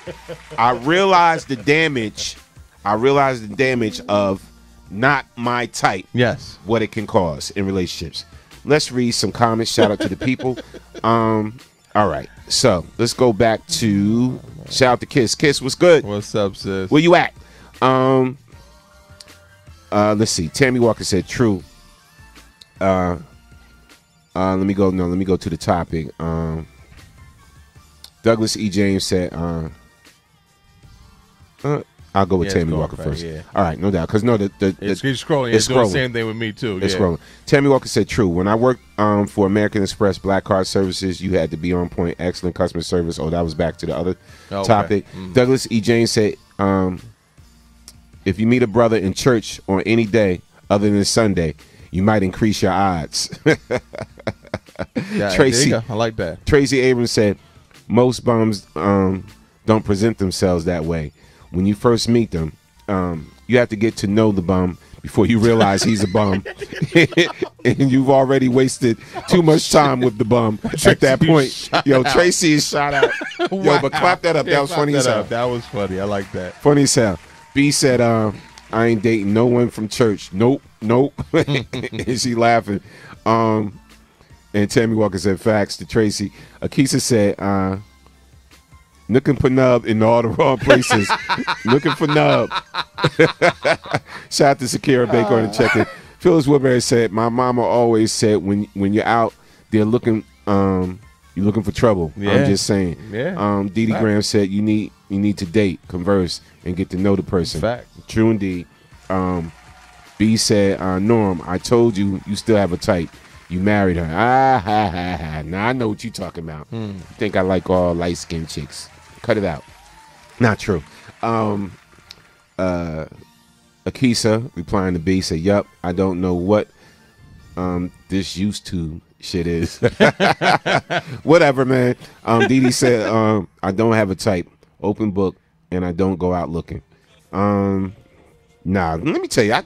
I realized the damage. I realized the damage of not my type. Yes. What it can cause in relationships. Let's read some comments. Shout out to the people. All right. So let's go back to shout out to Kiss. Kiss, what's good? What's up, sis? Where you at? Let's see. Tammy Walker said true. Let me go to the topic. Douglas E. James said I'll go with Tammy Walker first. Yeah. All right, no doubt. Because it's scrolling. It's doing the same thing with me too. It's scrolling. Tammy Walker said true. When I worked for American Express Black Card Services, you had to be on point, excellent customer service. Oh, that was back to the other topic. Mm-hmm. Douglas E. James said, if you meet a brother in church on any day other than Sunday, you might increase your odds. Tracy, I like that. Tracy Abrams said, most bums don't present themselves that way. When you first meet them, you have to get to know the bum before you realize he's a bum. And you've already wasted too much time with the bum at that point. Yo, Tracy is shot out. Wow. Yo, but clap that up. Yeah, that was funny as hell. That was funny. I like that. Funny as hell. B said, I ain't dating no one from church. Nope. And she laughing. And Tammy Walker said, facts to Tracy. Akisa said, looking for nub in all the wrong places. Looking for nub. Shout out to Sakira Baker on the check-in. Phyllis Woodbury said, my mama always said when you're out, they're looking you're looking for trouble. Yeah. I'm just saying. Yeah. Dee Dee Graham said you need to date, converse, and get to know the person. Fact. True indeed. B said, Norm, I told you still have a type. You married her. Now I know what you're talking about. I think I like all light-skinned chicks. Cut it out. Not true. Akisa, replying to B, said, yup, I don't know what this used to shit is. Whatever, man. Dee Dee said, I don't have a type. Open book, and I don't go out looking. Nah, let me tell you, I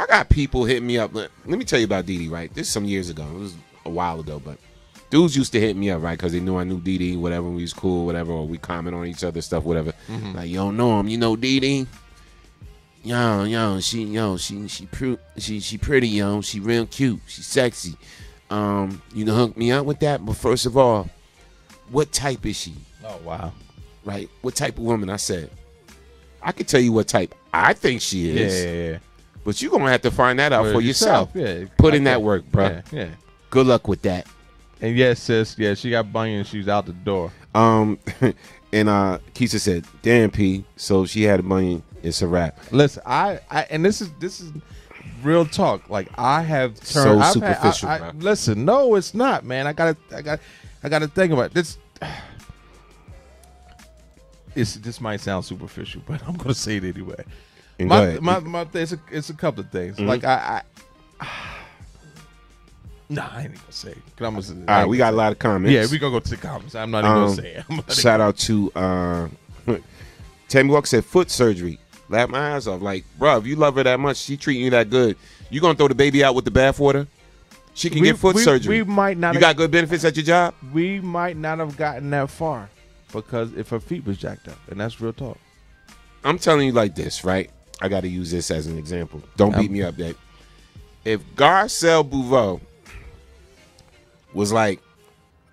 got people hitting me up. Let me tell you about Dee Dee, right? This is some years ago. It was a while ago, but dudes used to hit me up, right? Because they knew I knew Dee Dee, whatever, we was cool, whatever, or we comment on each other, stuff, whatever. Mm-hmm. Like, yo, Norm, you know Dee Dee? She pretty, yo. She real cute. She sexy. You can hook me up with that. But first of all, what type is she? Oh, wow. Right? What type of woman? I said, I could tell you what type I think she is. Yeah. But you're going to have to find that out for yourself. Yeah. Put in that work, bro. Yeah. Good luck with that. And yes, sis, yeah, she got bunions. She's out the door. And Keisha said, damn, P, so she had a bunion. It's a wrap. Listen, I and this is real talk. Like, I have turned so superficial, bro. Listen, no, it's not, man. I gotta think about it. This might sound superficial, but I'm gonna say it anyway. It's a couple of things. Mm-hmm. Like I ain't gonna say it. All right, we got a lot of comments. Yeah, we gonna go to the comments. I'm not even gonna say it. Shout out to Tammy Walker said foot surgery. Laugh my ass off. Like, bro, if you love her that much, she treating you that good, you gonna throw the baby out with the bathwater? She can get foot surgery. We might not. You got good benefits at your job? We might not have gotten that far because if her feet was jacked up, and that's real talk. I'm telling you like this, right? I got to use this as an example. Don't beat me up, that. If Garcelle Bouveau was like,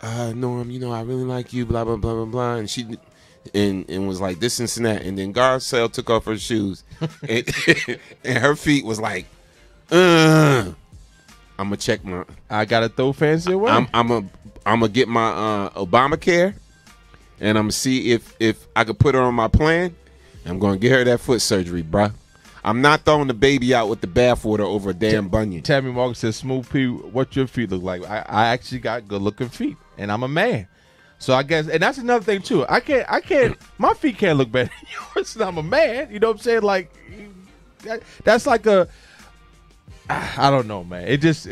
Norm, you know, I really like you, blah, blah, blah, blah, blah, and she and was like this and that, and then Garcelle took off her shoes, and, and her feet was like, I'm gonna check my. I gotta throw fancy away. I'm gonna get my Obamacare, and I'm gonna see if I could put her on my plan. I'm gonna get her that foot surgery, bruh. I'm not throwing the baby out with the bathwater over a damn bunion. Tammy Walker says, "Smooth P, what your feet look like?" I actually got good looking feet, and I'm a man, so I guess, and that's another thing too. I can't. My feet can't look better than yours. I'm a man. You know what I'm saying? Like, that's like a. I don't know, man. It just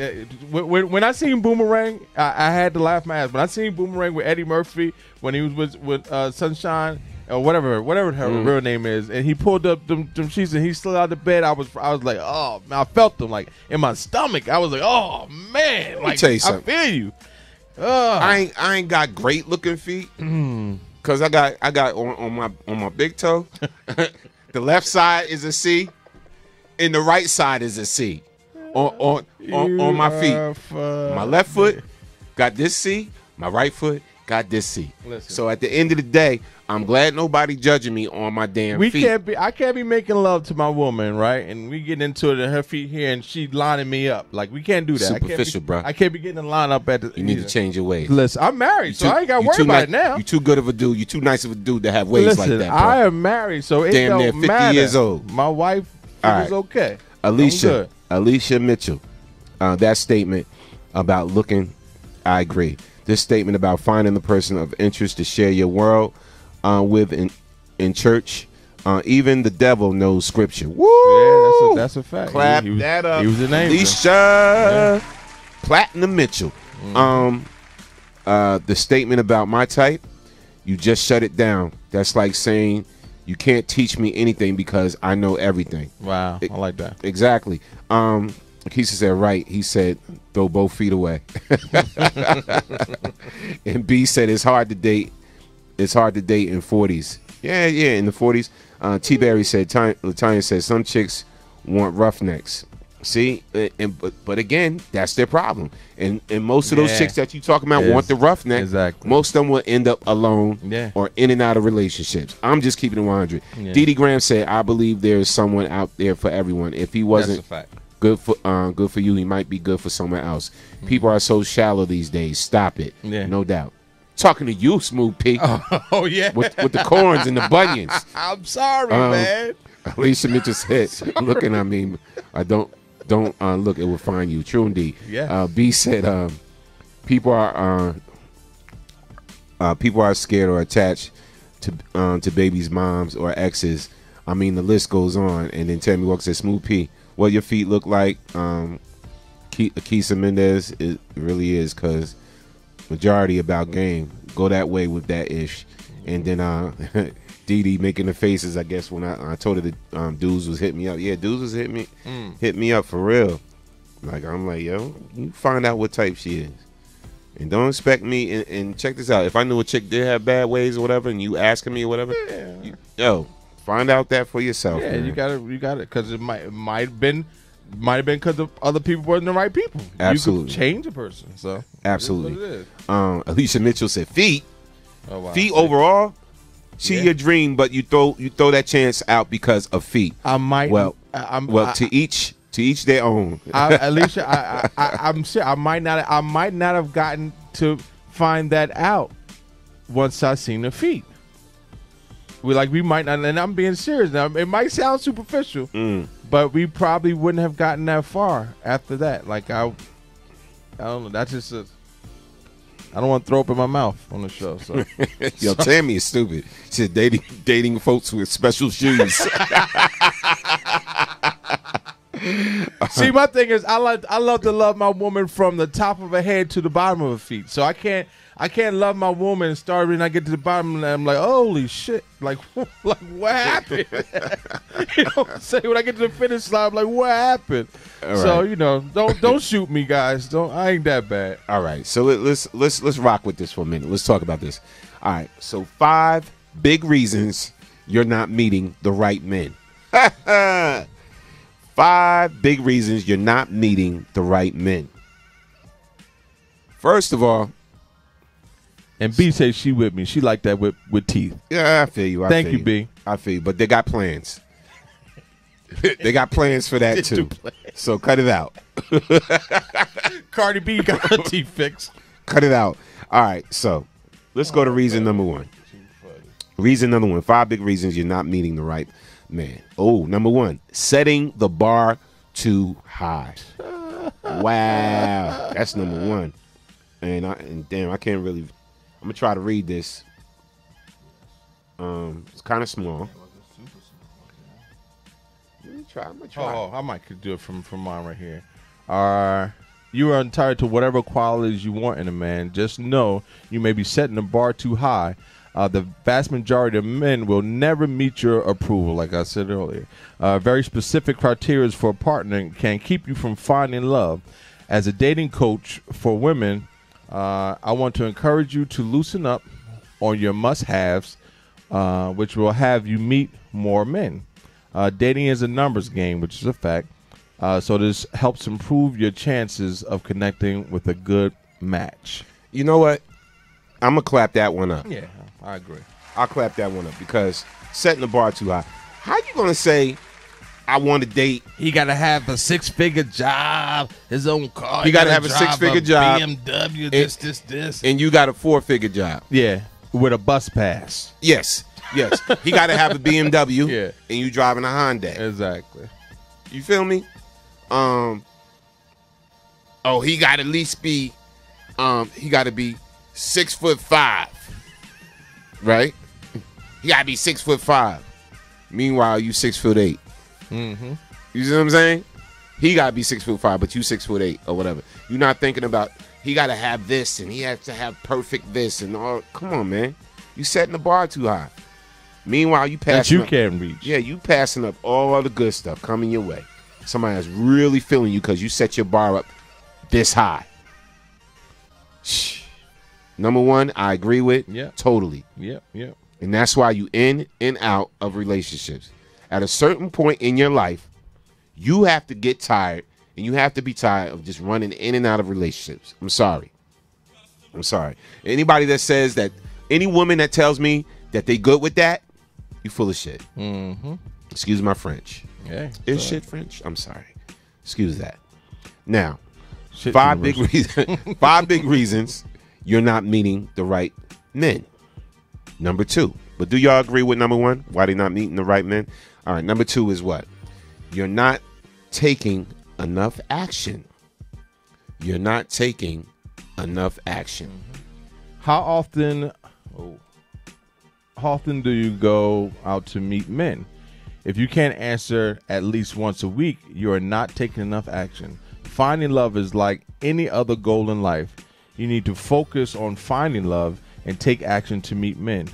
when I seen Boomerang, I had to laugh my ass. When I seen Boomerang with Eddie Murphy when he was with Sunshine or whatever her real name is, and he pulled up them sheets and he slid out of bed. I was like, oh, man, I felt them like in my stomach. I was like, oh man, like tell you something. I feel you. I ain't got great looking feet because I got on my big toe. The left side is a C, and the right side is a C. On my feet. My left foot got this C. My right foot got this C. Listen. So at the end of the day, I'm glad nobody judging me on my damn feet. I can't be making love to my woman, right? And we get into it and her feet here and she lining me up. Like, we can't do that. Superficial, bro. I can't be getting in line up at the. You need to change your ways. Listen, I'm married, so I ain't got to worry about it now. You too good of a dude. You too nice of a dude to have ways like that, bro. I am married, so it damn don't near 50 matter. years old. My wife is okay. Alicia Mitchell. That statement about looking, I agree. This statement about finding the person of interest to share your world with in church. Even the devil knows scripture. Woo! Yeah, that's a fact. Clap that up. He was an angel. Alicia Platinum Mitchell. The statement about my type, you just shut it down. That's like saying you can't teach me anything because I know everything. Wow, I like that. Exactly. Keisha said, right. He said, throw both feet away. And B said, it's hard to date. It's hard to date in 40s. Yeah, in the 40s. T-Berry said, Latanya said, some chicks want roughnecks. See, but again, that's their problem. And most of those chicks that you talking about want the roughneck. Exactly. Most of them will end up alone or in and out of relationships. I'm just keeping it 100. Dee Dee Graham said, I believe there is someone out there for everyone. If he wasn't good for you, he might be good for someone else. People are so shallow these days. Stop it. No doubt. Talking to you, Smooth P. Oh yeah. With the corns and the bunions. I'm sorry, man. Alicia Mitchell said, looking at me, I don't look, it will find you. True indeed. Yeah. B said, people are scared or attached to babies' moms or exes. I mean, the list goes on. And then Tammy Walker said, Smooth P, what your feet look like? Keisha Mendez, it really is, because majority about game. Go that way with that ish. And then Dee Dee making the faces, I guess, when I told her that dudes was hitting me up. Yeah, dudes was hit me up for real. Like, I'm like, yo, you find out what type she is. And don't expect me, and check this out. If I knew a chick did have bad ways or whatever, and you asking me or whatever, yo, find out that for yourself. Yeah, man. you got it, because it might have been because of other people weren't the right people. Absolutely. You could change a person. So absolutely. It is what it is. Alicia Mitchell said, feet. Oh, wow. Feet overall. See your dream, but you throw that chance out because of feet. I might. To each their own. Alicia, I'm sure I might not have gotten to find that out once I seen the feet. We might not, and I'm being serious now. It might sound superficial, but we probably wouldn't have gotten that far after that. Like I don't know. That's just I don't want to throw up in my mouth on the show. So, yo, Tammy is stupid. She said dating folks with special shoes. See, my thing is, I love to love my woman from the top of her head to the bottom of her feet. So I can't love my woman and start when I get to the bottom and I'm like, holy shit, like what happened? You know what I'm saying? When I get to the finish line, I'm like, what happened? Right. So don't shoot me, guys. I ain't that bad. All right, so let's rock with this for a minute. Let's talk about this. All right, so 5 big reasons you're not meeting the right men. 5 big reasons you're not meeting the right men. First of all, and B says she with me. She like that with teeth. Yeah, I feel you. Thank you, B. I feel you, but they got plans. They got plans for that too. So cut it out. Cardi B got her teeth fixed. Cut it out. All right, so let's go to reason number 1. Reason number 1. 5 big reasons you're not meeting the right man. Oh, number 1, setting the bar too high. Wow, that's number 1. And damn, I can't really. I'm gonna try to read this. It's kind of small. Let me try. I'm gonna try. Oh, I might could do it from mine right here. You are entitled to whatever qualities you want in a man. Just know you may be setting the bar too high. The vast majority of men will never meet your approval, like I said earlier. Very specific criteria for a partner can keep you from finding love. As a dating coach for women, I want to encourage you to loosen up on your must-haves, which will have you meet more men. Dating is a numbers game, which is a fact. So this helps improve your chances of connecting with a good match. You know what? I'm going to clap that one up. Yeah, I agree. I'll clap that one up because setting the bar too high. How you going to say I want to date? He got to have a 6-figure job, his own car. He got to have a 6-figure job. BMW, this. And you got a 4-figure job. Yeah, with a bus pass. Yes. He got to have a BMW. Yeah. And you driving a Hyundai. Exactly. You feel me? He got to at least be, he got to be 6'5", right? He got to be 6'5". Meanwhile, you 6'8". Mm-hmm. You see what I'm saying? He got to be 6'5", but you 6'8" or whatever. You're not thinking about he got to have this and he has to have perfect this and all. Come on, man. You setting the bar too high. Meanwhile, you passing that you can't reach. Yeah, you passing up all the good stuff coming your way. Somebody that's really feeling you because you set your bar up this high. Number one, I agree with. Yeah. Totally. Yep. And that's why you in and out of relationships. At a certain point in your life, you have to get tired, and you have to be tired of just running in and out of relationships. I'm sorry. Anybody that says that, any woman that tells me that they good with that, you full of shit. Mm-hmm. Excuse my French. Yeah. Is shit French? I'm sorry. Excuse that. Now, Shit 5 big reasons you're not meeting the right men. Number 2. But do y'all agree with number 1? Why they not meeting the right men? All right, number 2 is what? You're not taking enough action. You're not taking enough action. How often do you go out to meet men? If you can't answer at least once a week, you are not taking enough action. Finding love is like any other goal in life. You need to focus on finding love and take action to meet men.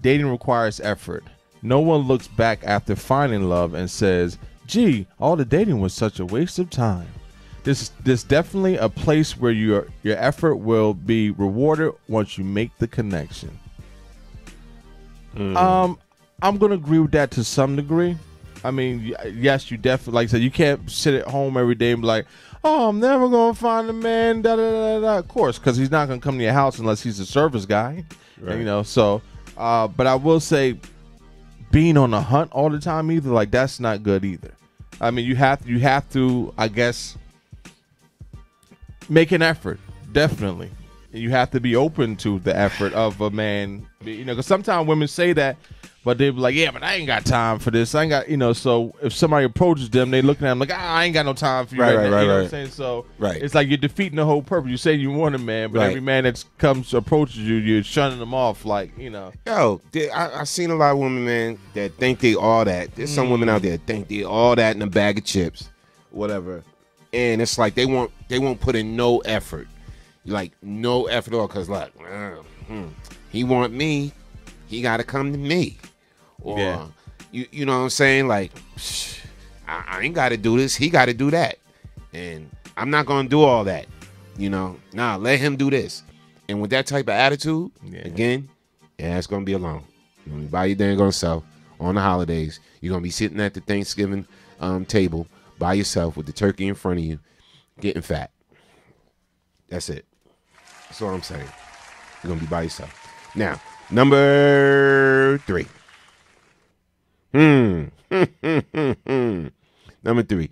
Dating requires effort. No one looks back after finding love and says, gee, all the dating was such a waste of time. This definitely a place where your effort will be rewarded once you make the connection. I'm going to agree with that to some degree. I mean, yes, you definitely, like I said, you can't sit at home every day and be like, oh, I'm never going to find a man, da-da-da-da. Of course, because he's not going to come to your house unless he's a service guy. Right. You know, so, but I will say being on the hunt all the time either, like, that's not good either. I mean, you have to, I guess, make an effort, definitely. You have to be open to the effort of a man, you know, because sometimes women say that, but they be like, yeah, but I ain't got time for this. I ain't got, you know, so if somebody approaches them, they looking at them like, I ain't got no time for you right now. You know what I'm saying? So it's like you're defeating the whole purpose. You say you want a man, but every man that comes approaches you, you're shunning them off like, you know. Yo, I seen a lot of women, man, that think they all that. There's some women out there that think they all that in a bag of chips, whatever. And it's like they won't put in no effort. Like, no effort at all, because, like, he want me, he got to come to me. Or, you know what I'm saying? Like, I ain't got to do this, he got to do that. And I'm not going to do all that. You know, nah, let him do this. And with that type of attitude, again, it's going to be alone. You're going to be by your dang self on the holidays. You're going to be sitting at the Thanksgiving table by yourself with the turkey in front of you, getting fat. That's it. That's what I'm saying. You're going to be by yourself. Now, number 3. Number 3.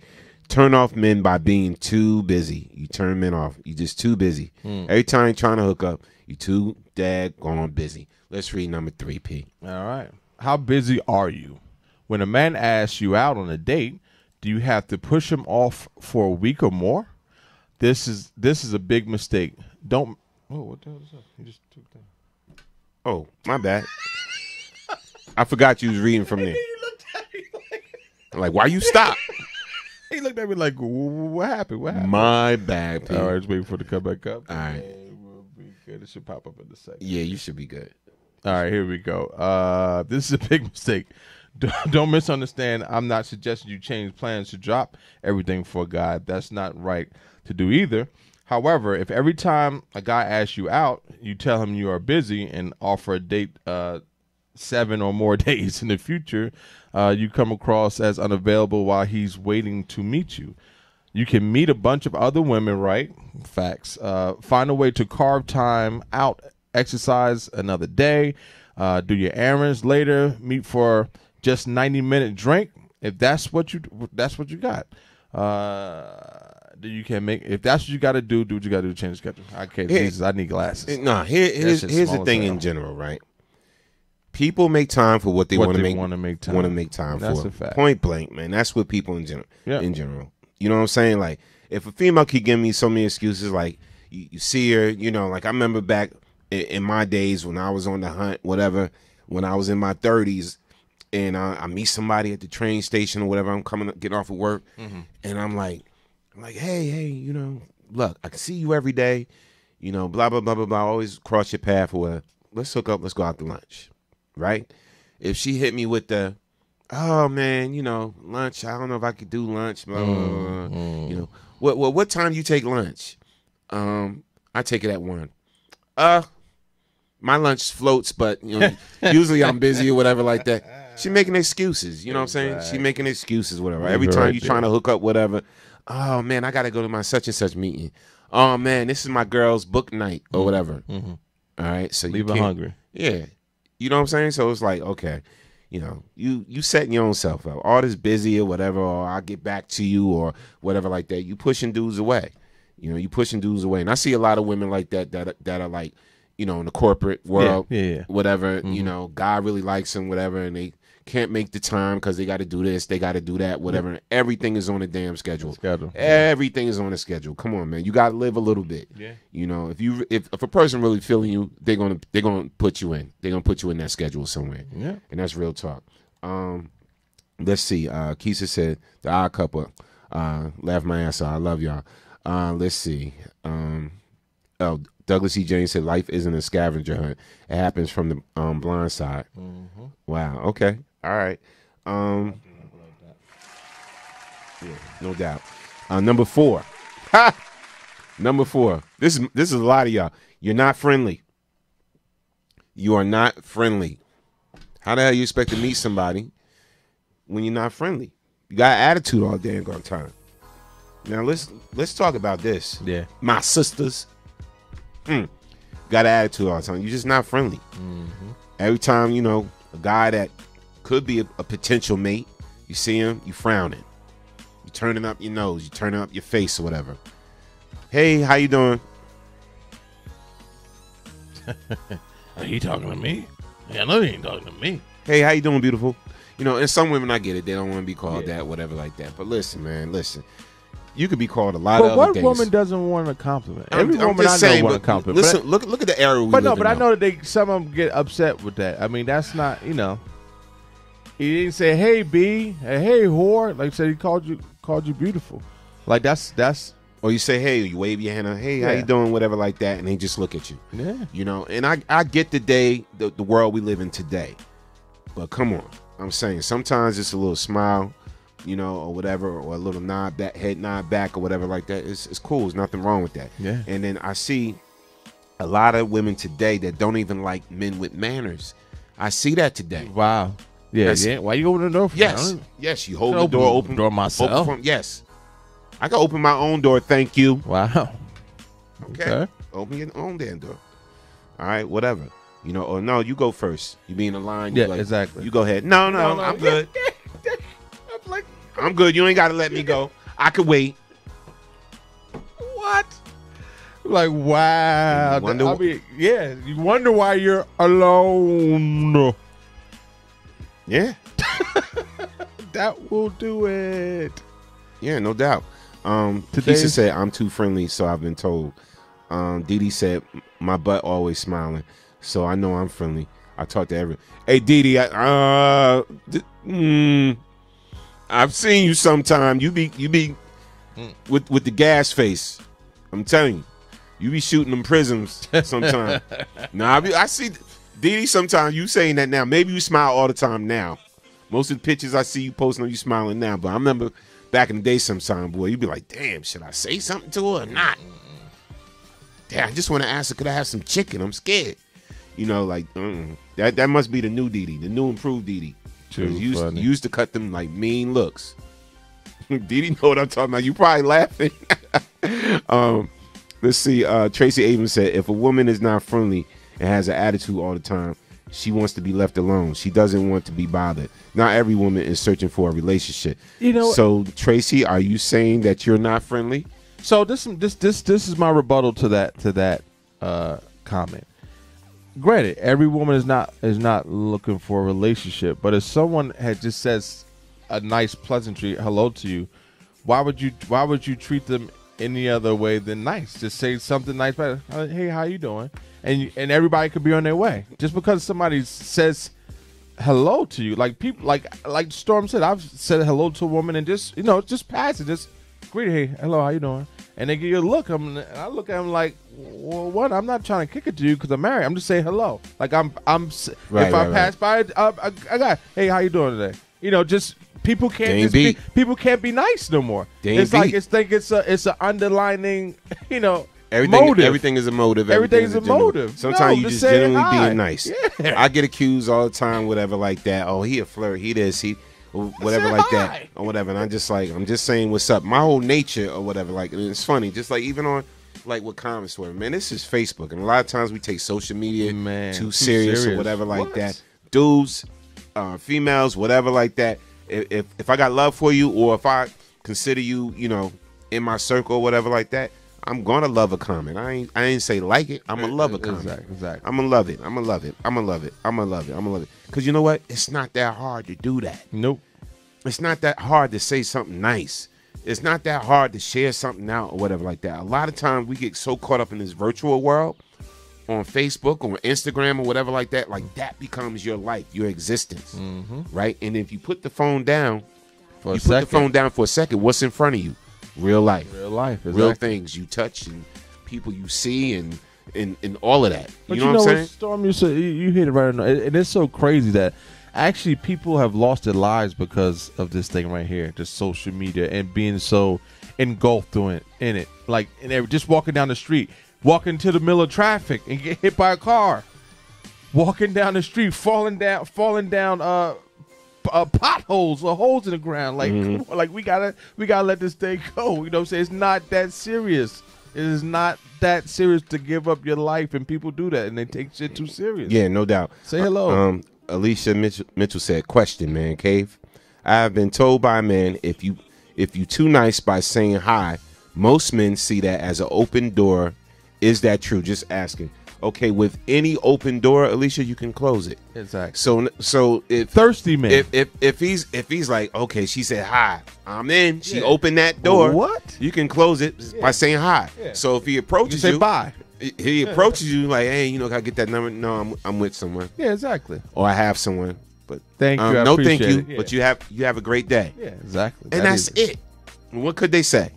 Turn off men by being too busy. You turn men off. You're just too busy. Every time you're trying to hook up, you're too daggone busy. Let's read number 3, P. All right. How busy are you? When a man asks you out on a date, do you have to push him off for a week or more? This is a big mistake. Don't. Oh, what the hell is that? You just took that. Oh, my bad. I forgot you was reading from there. I'm like, why you stop? He looked at me like, what happened? What happened? My bad, Pete. All right, just waiting for it to come back up. All right. We'll be good. It should pop up in a second. Yeah, you should be good. All right, here we go. This is a big mistake. Don't misunderstand. I'm not suggesting you change plans to drop everything for a guy. That's not right to do either. However, if every time a guy asks you out, you tell him you are busy and offer a date 7 or more days in the future, you come across as unavailable while he's waiting to meet you. You can meet a bunch of other women, right? Facts. Find a way to carve time out, exercise another day, do your errands later, meet for just 90-minute drink. If that's what you got. You can make, if that's what you got to do what you got to do to change the schedule. Okay, Jesus, I need glasses. Here's the thing in general, right? People make time for what they want to make time That's for. A fact. Point blank, man. That's what people in general. In general, you know what I'm saying? Like, if a female could give me so many excuses, like you see her, you know, like I remember back in my days when I was on the hunt, whatever, when I was in my 30s, and I meet somebody at the train station or whatever. I'm getting off of work, and I'm like, hey, you know, look, I can see you every day, you know, blah blah blah blah blah. Always cross your path, or whatever. Let's hook up. Let's go out to lunch. Right? If she hit me with the, oh man, you know, lunch, I don't know if I could do lunch, blah, blah, blah, blah. You know, what time do you take lunch? I take it at 1. My lunch floats, but you know, usually I'm busy or whatever like that. She making excuses, you know what I'm saying? She making excuses, whatever. Every time you trying to hook up, whatever. Oh man, I gotta go to my such and such meeting. Oh man, this is my girl's book night or whatever. All right, so leave her hungry. Yeah. You know what I'm saying? So it's like, okay, you know, you setting your own self up. All this busy or whatever, or I'll get back to you or whatever like that. You pushing dudes away. You know, you pushing dudes away. And I see a lot of women like that are like, you know, in the corporate world, whatever, you know, guy really likes them, whatever, and they can't make the time because they got to do this, they got to do that, whatever. And everything is on a damn schedule. Everything is on a schedule. Come on, man. You got to live a little bit. Yeah. You know, if a person really feeling you, they're gonna put you in. They're gonna put you in that schedule somewhere. Yeah. And that's real talk. Let's see. Keisha said the odd couple. Laugh my ass off. I love y'all. Let's see. Douglas E. James said life isn't a scavenger hunt. It happens from the blind side. Wow. Okay. All right. Yeah, no doubt. Number 4. Number 4. This is a lot of y'all. You're not friendly. You are not friendly. How the hell you expect to meet somebody when you're not friendly? You got attitude all day and time. Now let's talk about this. Yeah. My sisters. Got an attitude all the time. You're just not friendly. Every time, you know, a guy that could be a potential mate, you see him, you frowning. You turning up your nose. You turning up your face or whatever. Hey, how you doing? Are you talking to me? Yeah, I know you ain't talking to me. Hey, how you doing, beautiful? You know, and some women, I get it. They don't want to be called that, whatever like that. But listen, man, listen. You could be called a lot of other things. But what woman doesn't want a compliment? Every woman I know want a compliment. Listen, look at the era we live in. But I know that some of them get upset with that. I mean, that's not, you know. He didn't say, "Hey, B," "Hey, whore." Like I said, he called you beautiful. Like that's. Or you say, "Hey," you wave your hand up, "Hey, how you doing?" Whatever like that, and they just look at you. Yeah. You know, and I get the world we live in today, but come on, I'm saying sometimes it's a little smile, you know, or whatever, or a little head nod back or whatever like that. It's cool. There's nothing wrong with that. Yeah. And then I see a lot of women today that don't even like men with manners. I see that today. Wow. Yeah. Why you open the door for Yes. Yes. You hold the door open. Door myself. Yes. I can open my own door. Thank you. Wow. Okay. Open your own damn door. All right. Whatever. You know. Or no, you go first. You be in the line. Yeah. Exactly. You go ahead. No. I'm good. I'm good. You ain't got to let me go. I could wait. What? Like, wow. You wonder why you're alone. Yeah. That will do it. Yeah, no doubt. Keisha said, "I'm too friendly, so I've been told." Didi said, "My butt always smiling, so I know I'm friendly. I talk to everyone." Hey, Didi, I've seen you sometime. You be with the gas face. I'm telling you, you be shooting them prisms sometime. Nah, I see Didi sometimes. You saying that now? Maybe you smile all the time now. Most of the pictures I see you posting, you smiling now. But I remember back in the day, sometime, boy, you'd be like, "Damn, should I say something to her or not?" Damn, I just want to ask her, could I have some chicken? I'm scared. You know, like that must be the new Didi, the new improved Didi. You used to cut them like mean looks. Didi know what I'm talking about. You probably laughing. Let's see. Tracy Abrams said, if a woman is not friendly and has an attitude all the time, she wants to be left alone. She doesn't want to be bothered. Not every woman is searching for a relationship. You know. So Tracy, are you saying that you're not friendly? So this is my rebuttal to that comment. Granted, every woman is not looking for a relationship, but if someone had just says a nice pleasantry hello to you, why would you treat them any other way than nice? Just say something nice back. Hey, how you doing? And everybody could be on their way. Just because somebody says hello to you, like people like Storm said, I've said hello to a woman and just pass it, just greet, hey, hello, how you doing? And they give you a look. And I look at them like, well, what? I'm not trying to kick it to you because I'm married. I'm just saying hello. Like if I pass by, I got, hey, how you doing today? Just people can't be nice no more. It's an underlining, motive. Everything is a motive. Everything is a motive. Sometimes you just genuinely being nice. Yeah. I get accused all the time, whatever like that. Oh, he a flirt. He this. He. Whatever like that or whatever, and I'm just saying what's up, my whole nature or whatever. Like, and it's funny, just like even on like with comments, where man, this is Facebook, and a lot of times we take social media too serious or whatever like that. Dudes, females, whatever like that. If I got love for you, or if I consider you, in my circle or whatever like that, I'm gonna love a comment. I ain't say like it. I'm gonna love a comment. Exactly. I'm gonna love it. I'm gonna love it. I'm gonna love it. I'm gonna love it. I'm gonna love it. Cause you know what? It's not that hard to do that. Nope. It's not that hard to say something nice. It's not that hard to share something out or whatever like that. A lot of times we get so caught up in this virtual world on Facebook or Instagram or whatever like that. Like that becomes your life, your existence, right? And if you put the phone down, for a second, what's in front of you? Real life. Exactly. Real things you touch and people you see and all of that. But you know what I'm saying? Storm, you hit it right on. And it's so crazy that actually people have lost their lives because of this thing right here, just social media and being so engulfed in it. Like, and just walking down the street, walking to the middle of traffic and get hit by a car, walking down the street, falling down potholes or holes in the ground. Like, come on, like we gotta let this thing go. You know what I'm saying? It's not that serious. It is not that serious to give up your life, and people do that and they take shit too serious. Yeah, no doubt. Say hello. Alicia Mitchell said, question, man, Cave. I have been told by men, if you too nice by saying hi, most men see that as an open door. Is that true? Just asking. Okay, with any open door, Alicia, you can close it. Exactly. So if thirsty man, if he's like, okay, she said hi, I'm in. She opened that door. What? You can close it by saying hi. Yeah. So if he approaches you, say bye. He approaches you like, hey, can I get that number? No, I'm with someone. Yeah, exactly. Or I have someone. But thank you. No, thank you. Yeah. But you have a great day. Yeah, exactly. And that's it. What could they say?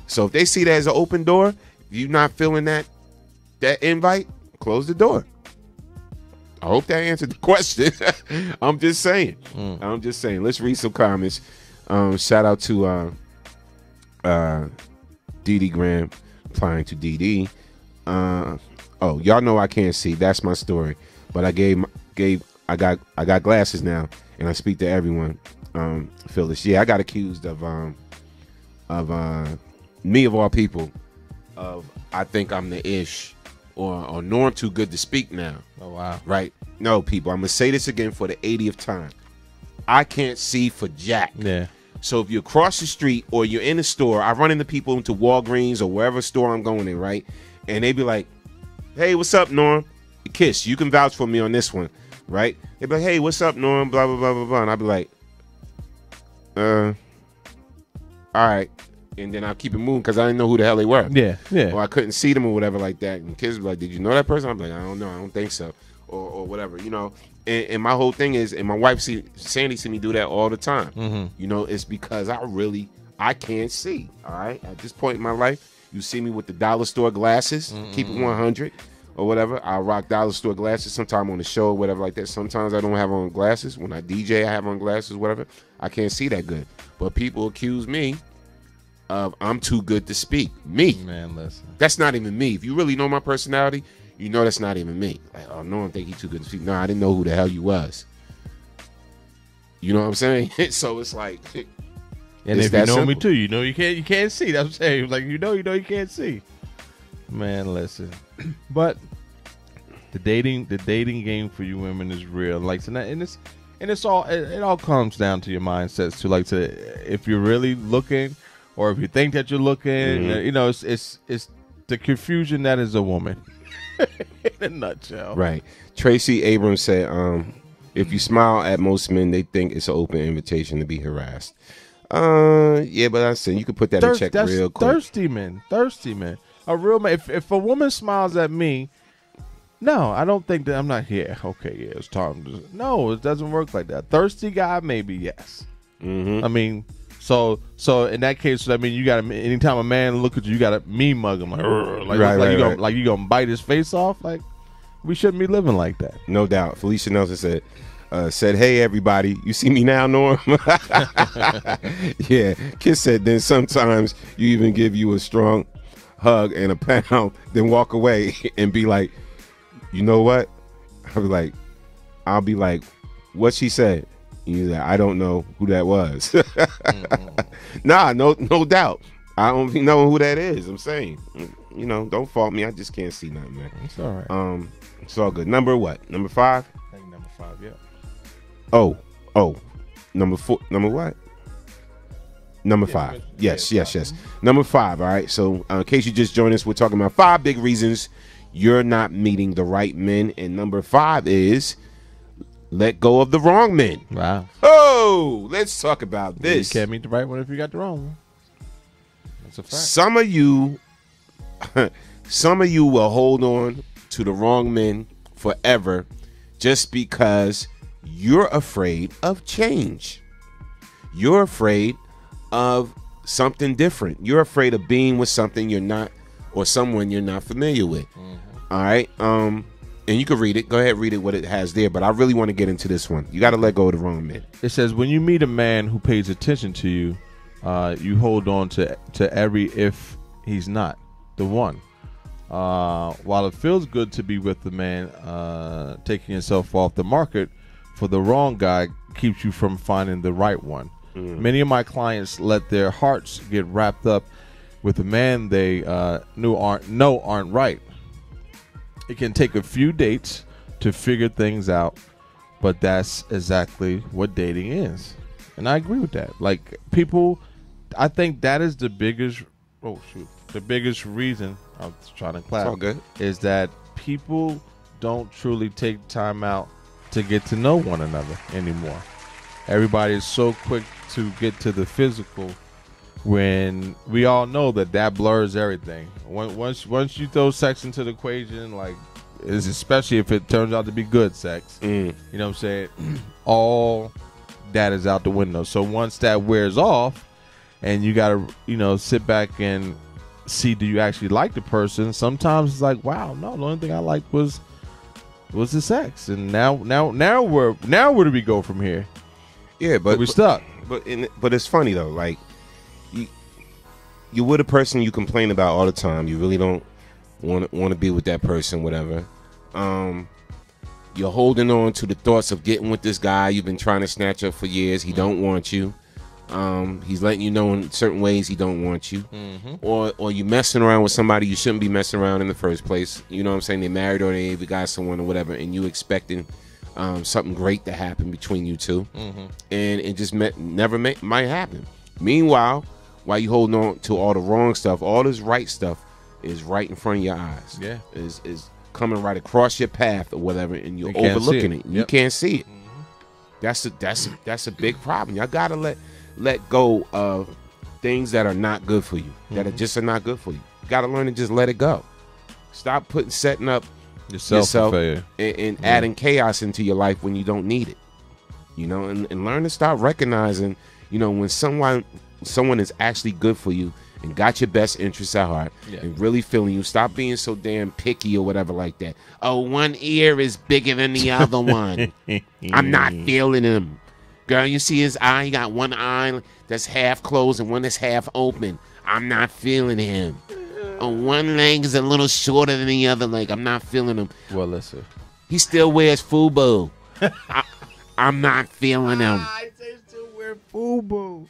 So if they see that as an open door, if you're not feeling that invite, close the door. I hope that answered the question. I'm just saying. Let's read some comments. Shout out to Didi Graham applying to DD. Oh, y'all know I can't see. That's my story. But I got glasses now, and I speak to everyone. Phyllis, yeah, I got accused of me of all people of I think I'm the ish or Norm too good to speak now. Oh wow. Right? No, people, I'm gonna say this again for the 80th time. I can't see for jack. Yeah. So if you're across the street or you're in a store, I run into people into Walgreens or wherever store I'm going in, right? And they be like, hey, what's up, Norm? Kiss, you can vouch for me on this one, right? They be like, hey, what's up, Norm? Blah, blah, blah, blah, blah. And I'll be like, all right. And then I'll keep it moving because I didn't know who the hell they were. Yeah, yeah. Or I couldn't see them or whatever like that. And kids be like, did you know that person? I'm like, I don't know. I don't think so. Or whatever, you know. And my whole thing is, and my wife Sandy see me do that all the time. You know, it's because I can't see. All right, at this point in my life, you see me with the dollar store glasses, keep it 100 or whatever. I rock dollar store glasses sometime on the show or whatever like that. Sometimes I don't have on glasses. When I DJ, I have on glasses, whatever. I can't see that good. But people accuse me of I'm too good to speak. Me, man, listen. That's not even me. If you really know my personality, you know that's not even me. Like, oh, no one think he's too good to speak. No, I didn't know who the hell you was. You know what I'm saying? So it's like, and if you know me too, you know you can't see. That's what I'm saying. Like you know you can't see. Man, listen. But the dating game for you women is real. Like tonight, and it all comes down to your mindsets too. Like if you're really looking, or if you think that you're looking, you know, it's the confusion that is a woman. In a nutshell. Right. Tracy Abrams said, if you smile at most men, they think it's an open invitation to be harassed. Yeah, but I said you could put that in check real quick. Thirsty men. A real man. If a woman smiles at me, no, I don't think that I'm not here. Okay, yeah, it's time. No, it doesn't work like that. Thirsty guy, maybe yes. I mean, so in that case, I mean, you got to. Anytime a man look at you, you got to me mug him like you gonna bite his face off. Like we shouldn't be living like that. No doubt. Felicia Nelson said, "Hey everybody, you see me now, Norm?" Yeah. Kiss said, "Then sometimes you even give you a strong hug and a pound, then walk away and be like, you know what?" I'll be like, what she said? He's like, I don't know who that was. Nah, no doubt. I don't know who that is. I'm saying, you know, don't fault me. I just can't see nothing, man. It's all right. It's all good. Number what? Number 5? I think number 5. Yeah. Oh. Number 4. Number what? Number 5. Yes. Number 5. All right. So in case you just joined us, we're talking about 5 big reasons you're not meeting the right men, and number 5 is let go of the wrong men. Wow. Oh, let's talk about this. You can't meet the right one if you got the wrong one. That's a fact. Some of you will hold on to the wrong men forever just because you're afraid of change. You're afraid of something different. You're afraid of being with something you're not, or someone you're not familiar with. All right. And you can read it. Go ahead, read it, what it has there. But I really want to get into this one. You got to let go of the wrong men. It says, when you meet a man who pays attention to you, you hold on to every if he's not the one. While it feels good to be with the man taking himself off the market, for the wrong guy keeps you from finding the right one. Many of my clients let their hearts get wrapped up with a man they aren't right. It can take a few dates to figure things out, but that's exactly what dating is. And I agree with that. Like, people, I think that is the biggest, the biggest reason, I was trying to clap, it's all good, is that people don't truly take time out to get to know one another anymore. Everybody is so quick to get to the physical, when we all know that blurs everything. Once you throw sex into the equation, like, especially if it turns out to be good sex, you know what I'm saying, all that is out the window. So once that wears off and you gotta, you know, sit back and see, do you actually like the person? Sometimes it's like, wow, no, the only thing I liked was the sex. And now where do we go from here? Yeah, but we're stuck. But it's funny though, like, you're with a person you complain about all the time. You really don't want to be with that person, whatever. You're holding on to the thoughts of getting with this guy you've been trying to snatch up for years. He don't want you. He's letting you know in certain ways he don't want you. Or you messing around with somebody you shouldn't be messing around in the first place. You know what I'm saying? They married or they got someone or whatever, and you expecting something great to happen between you two, and it just never might happen. Meanwhile, while you holding on to all the wrong stuff, all this right stuff is right in front of your eyes. Yeah, is coming right across your path or whatever, and you're overlooking it. You can't see it. That's a big problem. Y'all gotta let go of things that are not good for you, that are not good for you. You gotta learn to just let it go. Stop setting up yourself and adding chaos into your life when you don't need it. You know, and learn to start recognizing, you know, when someone is actually good for you and got your best interests at heart and really feeling you. Stop being so damn picky or whatever like that. Oh, one ear is bigger than the other one. I'm not feeling him. Girl, you see his eye? He got one eye that's half closed and one that's half open. I'm not feeling him. Oh, one leg is a little shorter than the other leg. I'm not feeling him. Well, listen. He still wears FUBU. I'm not feeling him. I still wear FUBU.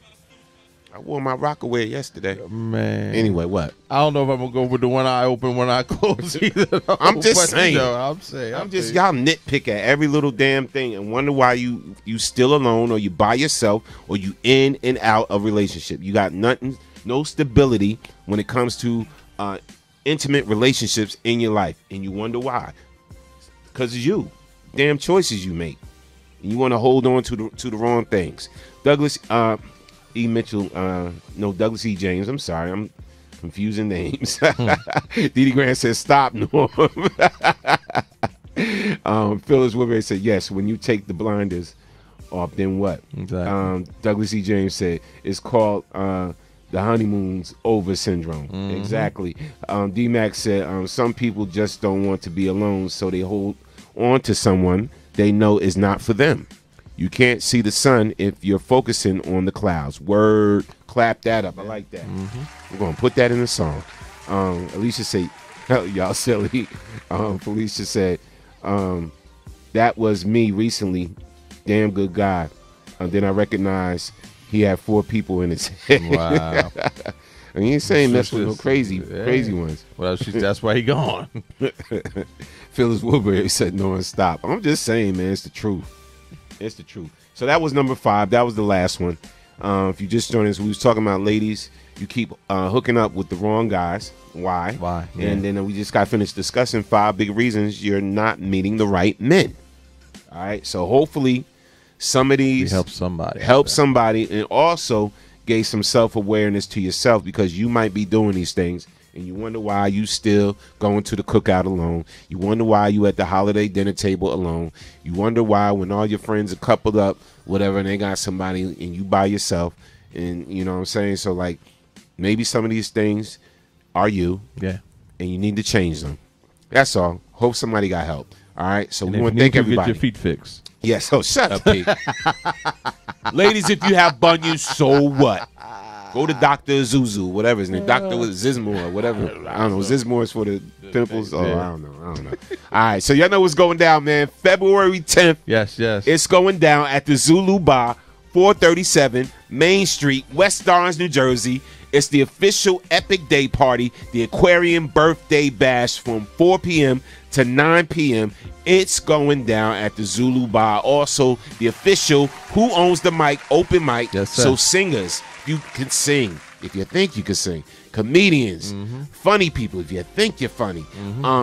I wore my Rockaway yesterday. Man. Anyway, what? I don't know if I'm going to go with the one eye open, one eye closed either. I'm just saying. You know, I'm saying. Y'all nitpick at every little damn thing and wonder why you still alone or you by yourself or you in and out of relationship. You got nothing, no stability when it comes to intimate relationships in your life. And you wonder why. Because it's you. Damn choices you make. And you want to hold on to the wrong things. Douglas E. Mitchell, no, Douglas E. James. I'm sorry, I'm confusing names. Dee Grant says, stop, Norm. Phyllis Woodbury said, yes, when you take the blinders off, then what? Exactly. Douglas E. James said, it's called the honeymoon's over syndrome. Mm-hmm. Exactly. D-Mac said, some people just don't want to be alone, so they hold on to someone they know is not for them. You can't see the sun if you're focusing on the clouds. Word, clap that up. I like that. We're going to put that in the song. Alicia said, y'all silly. Felicia said, that was me recently. Damn good guy. Then I recognized he had 4 people in his head. Wow. And he ain't saying mess with no crazy ones. Well, that's why he gone. Phyllis Woodbury said, no one stop. I'm just saying, man, it's the truth. It's the truth. So that was number 5. That was the last one. If you just joined us, we was talking about ladies. You keep hooking up with the wrong guys. Why? Why? Yeah. And then we just got finished discussing 5 big reasons you're not meeting the right men. All right. So hopefully some of these help somebody. And also gave some self-awareness to yourself, because you might be doing these things and you wonder why you still going to the cookout alone. You wonder why you at the holiday dinner table alone. You wonder why when all your friends are coupled up, whatever, and they got somebody and you by yourself. And you know what I'm saying? So like maybe some of these things are you. Yeah. And you need to change them. That's all. Hope somebody got help. All right. So and we want to thank everybody. Get your feet fixed. Yes. Oh, shut up, Pete. Ladies, if you have bunions, so what? Go to Dr. Zuzu, whatever his name. Dr. Zizmore, whatever. I don't know. Zizmore is for the pimples. Oh, I don't know. All right. So y'all know what's going down, man. February 10th. Yes. It's going down at the Zulu Bar, 437 Main Street, West Orange, New Jersey. It's the official Epic Day Party, the Aquarium Birthday Bash from 4 p.m. to 9 p.m. It's going down at the Zulu Bar. Also, the official Who Owns the Mic open mic. Yes, sir. So singers, you can sing if you think you can sing. Comedians, funny people if you think you're funny.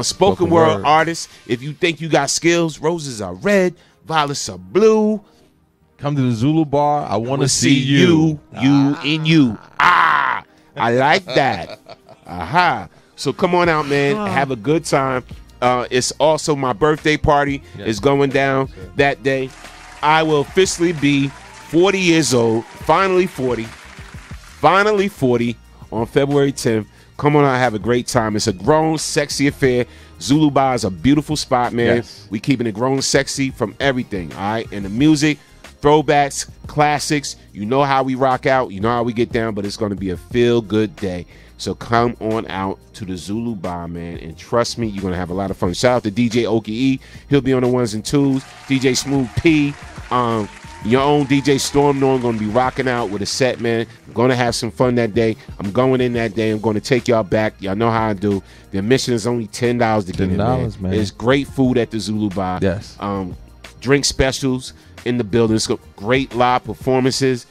Spoken word artists, if you think you got skills. Roses are red, violets are blue. Come to the Zulu Bar. I want to see you. You and you. I like that. Aha. So come on out, man. Have a good time. It's also my birthday party is going down that day. I will officially be 40 years old. Finally 40 on February 10th. Come on out, have a great time. It's a grown, sexy affair. Zulu Bar is a beautiful spot, man. Yes. We keeping it grown, sexy from everything, all right? And the music, throwbacks, classics. You know how we rock out. You know how we get down, but it's going to be a feel-good day. So come on out to the Zulu Bar, man, and trust me, you're going to have a lot of fun. Shout out to DJ Okie E. He'll be on the 1s and 2s. DJ Smooth P. Your own DJ Storm Norm going to be rocking out with a set, man. I'm going to have some fun that day. I'm going in that day. I'm going to take y'all back. Y'all know how I do. The admission is only $10 to get in, man. There's great food at the Zulu Bar. Yes. Drink specials in the building. It's got great live performances.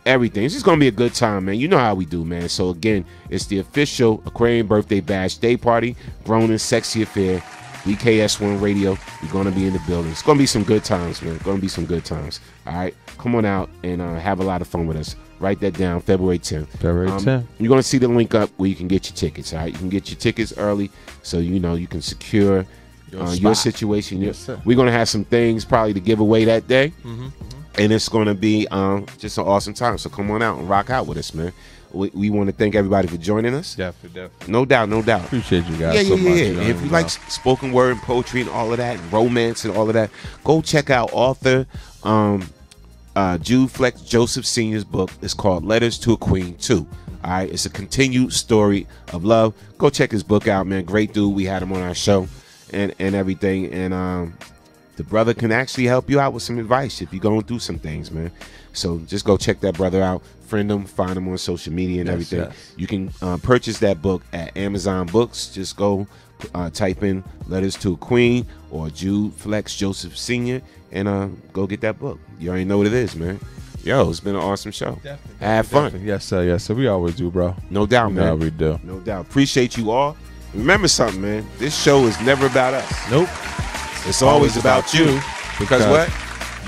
Everything. It's just going to be a good time, man. You know how we do, man. So, again, it's the official Aquarium Birthday Bash Day Party. Grown and sexy affair. BKS1 Radio. We're going to be in the building. It's going to be some good times, man. Going to be some good times. All right? Come on out and have a lot of fun with us. Write that down, February 10th. February 10th. You're going to see the link up where you can get your tickets, all right? You can get your tickets early so, you know, you can secure your situation. Yes, sir. We're gonna have some things probably to give away that day, and it's gonna be just an awesome time. So come on out and rock out with us, man. We want to thank everybody for joining us. Definitely. No doubt. Appreciate you guys so much. And if you like spoken word and poetry and all of that, and romance and all of that, go check out author Jude Flex Joseph Sr.'s book. It's called Letters to a Queen 2. All right, it's a continued story of love. Go check his book out, man. Great dude. We had him on our show and everything. And the brother can actually help you out with some advice if you're going through some things, man. So just go check that brother out. Friend him, find him on social media and everything. Yes. You can purchase that book at Amazon Books. Just go type in Letters to a Queen or Jude Flex Joseph Sr. and go get that book. You already know what it is, man. Yo, it's been an awesome show. Definitely. Have fun. Definitely. Yes, sir. We always do, bro. No doubt, man. No, we do. No doubt. Appreciate you all. Remember something, man. This show is never about us. Nope. It's always about you. Because what?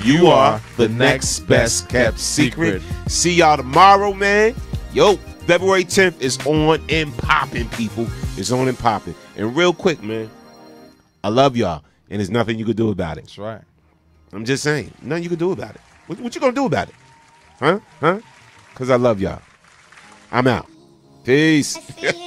You are the next best kept secret. See y'all tomorrow, man. Yo, February 10th is on and popping, people. It's on and popping. And real quick, man, I love y'all, and there's nothing you can do about it. That's right. I'm just saying, nothing you can do about it. What you gonna do about it? Huh? Because I love y'all. I'm out. Peace. Custom.